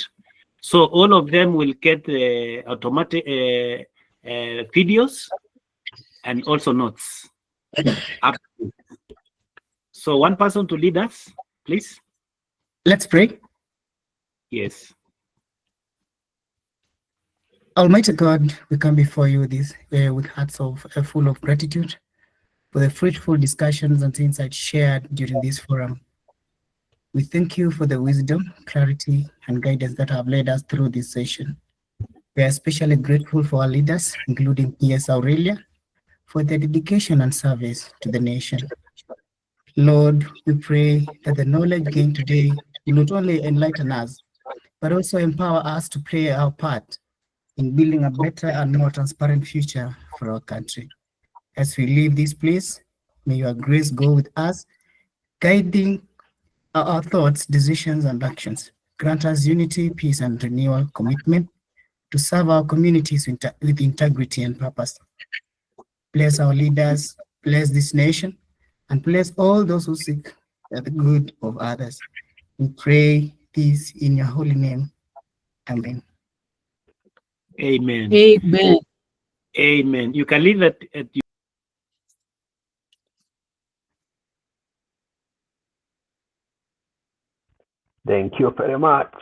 So all of them will get automatic videos and also notes. So one person to lead us, please. Let's pray. Yes. Almighty God, we come before you this with hearts full of gratitude for the fruitful discussions and insights shared during this forum. We thank you for the wisdom, clarity, and guidance that have led us through this session. We are especially grateful for our leaders, including P.S. Aurelia, for their dedication and service to the nation. Lord, we pray that the knowledge gained today will not only enlighten us, but also empower us to play our part in building a better and more transparent future for our country. As we leave this place, may your grace go with us, guiding our thoughts, decisions, and actions. Grant us unity, peace, and renewal commitment to serve our communities with integrity and purpose. Bless our leaders, bless this nation, and bless all those who seek the good of others. We pray this in your holy name. Amen. Amen. Amen. Amen. You can leave it at Thank you very much.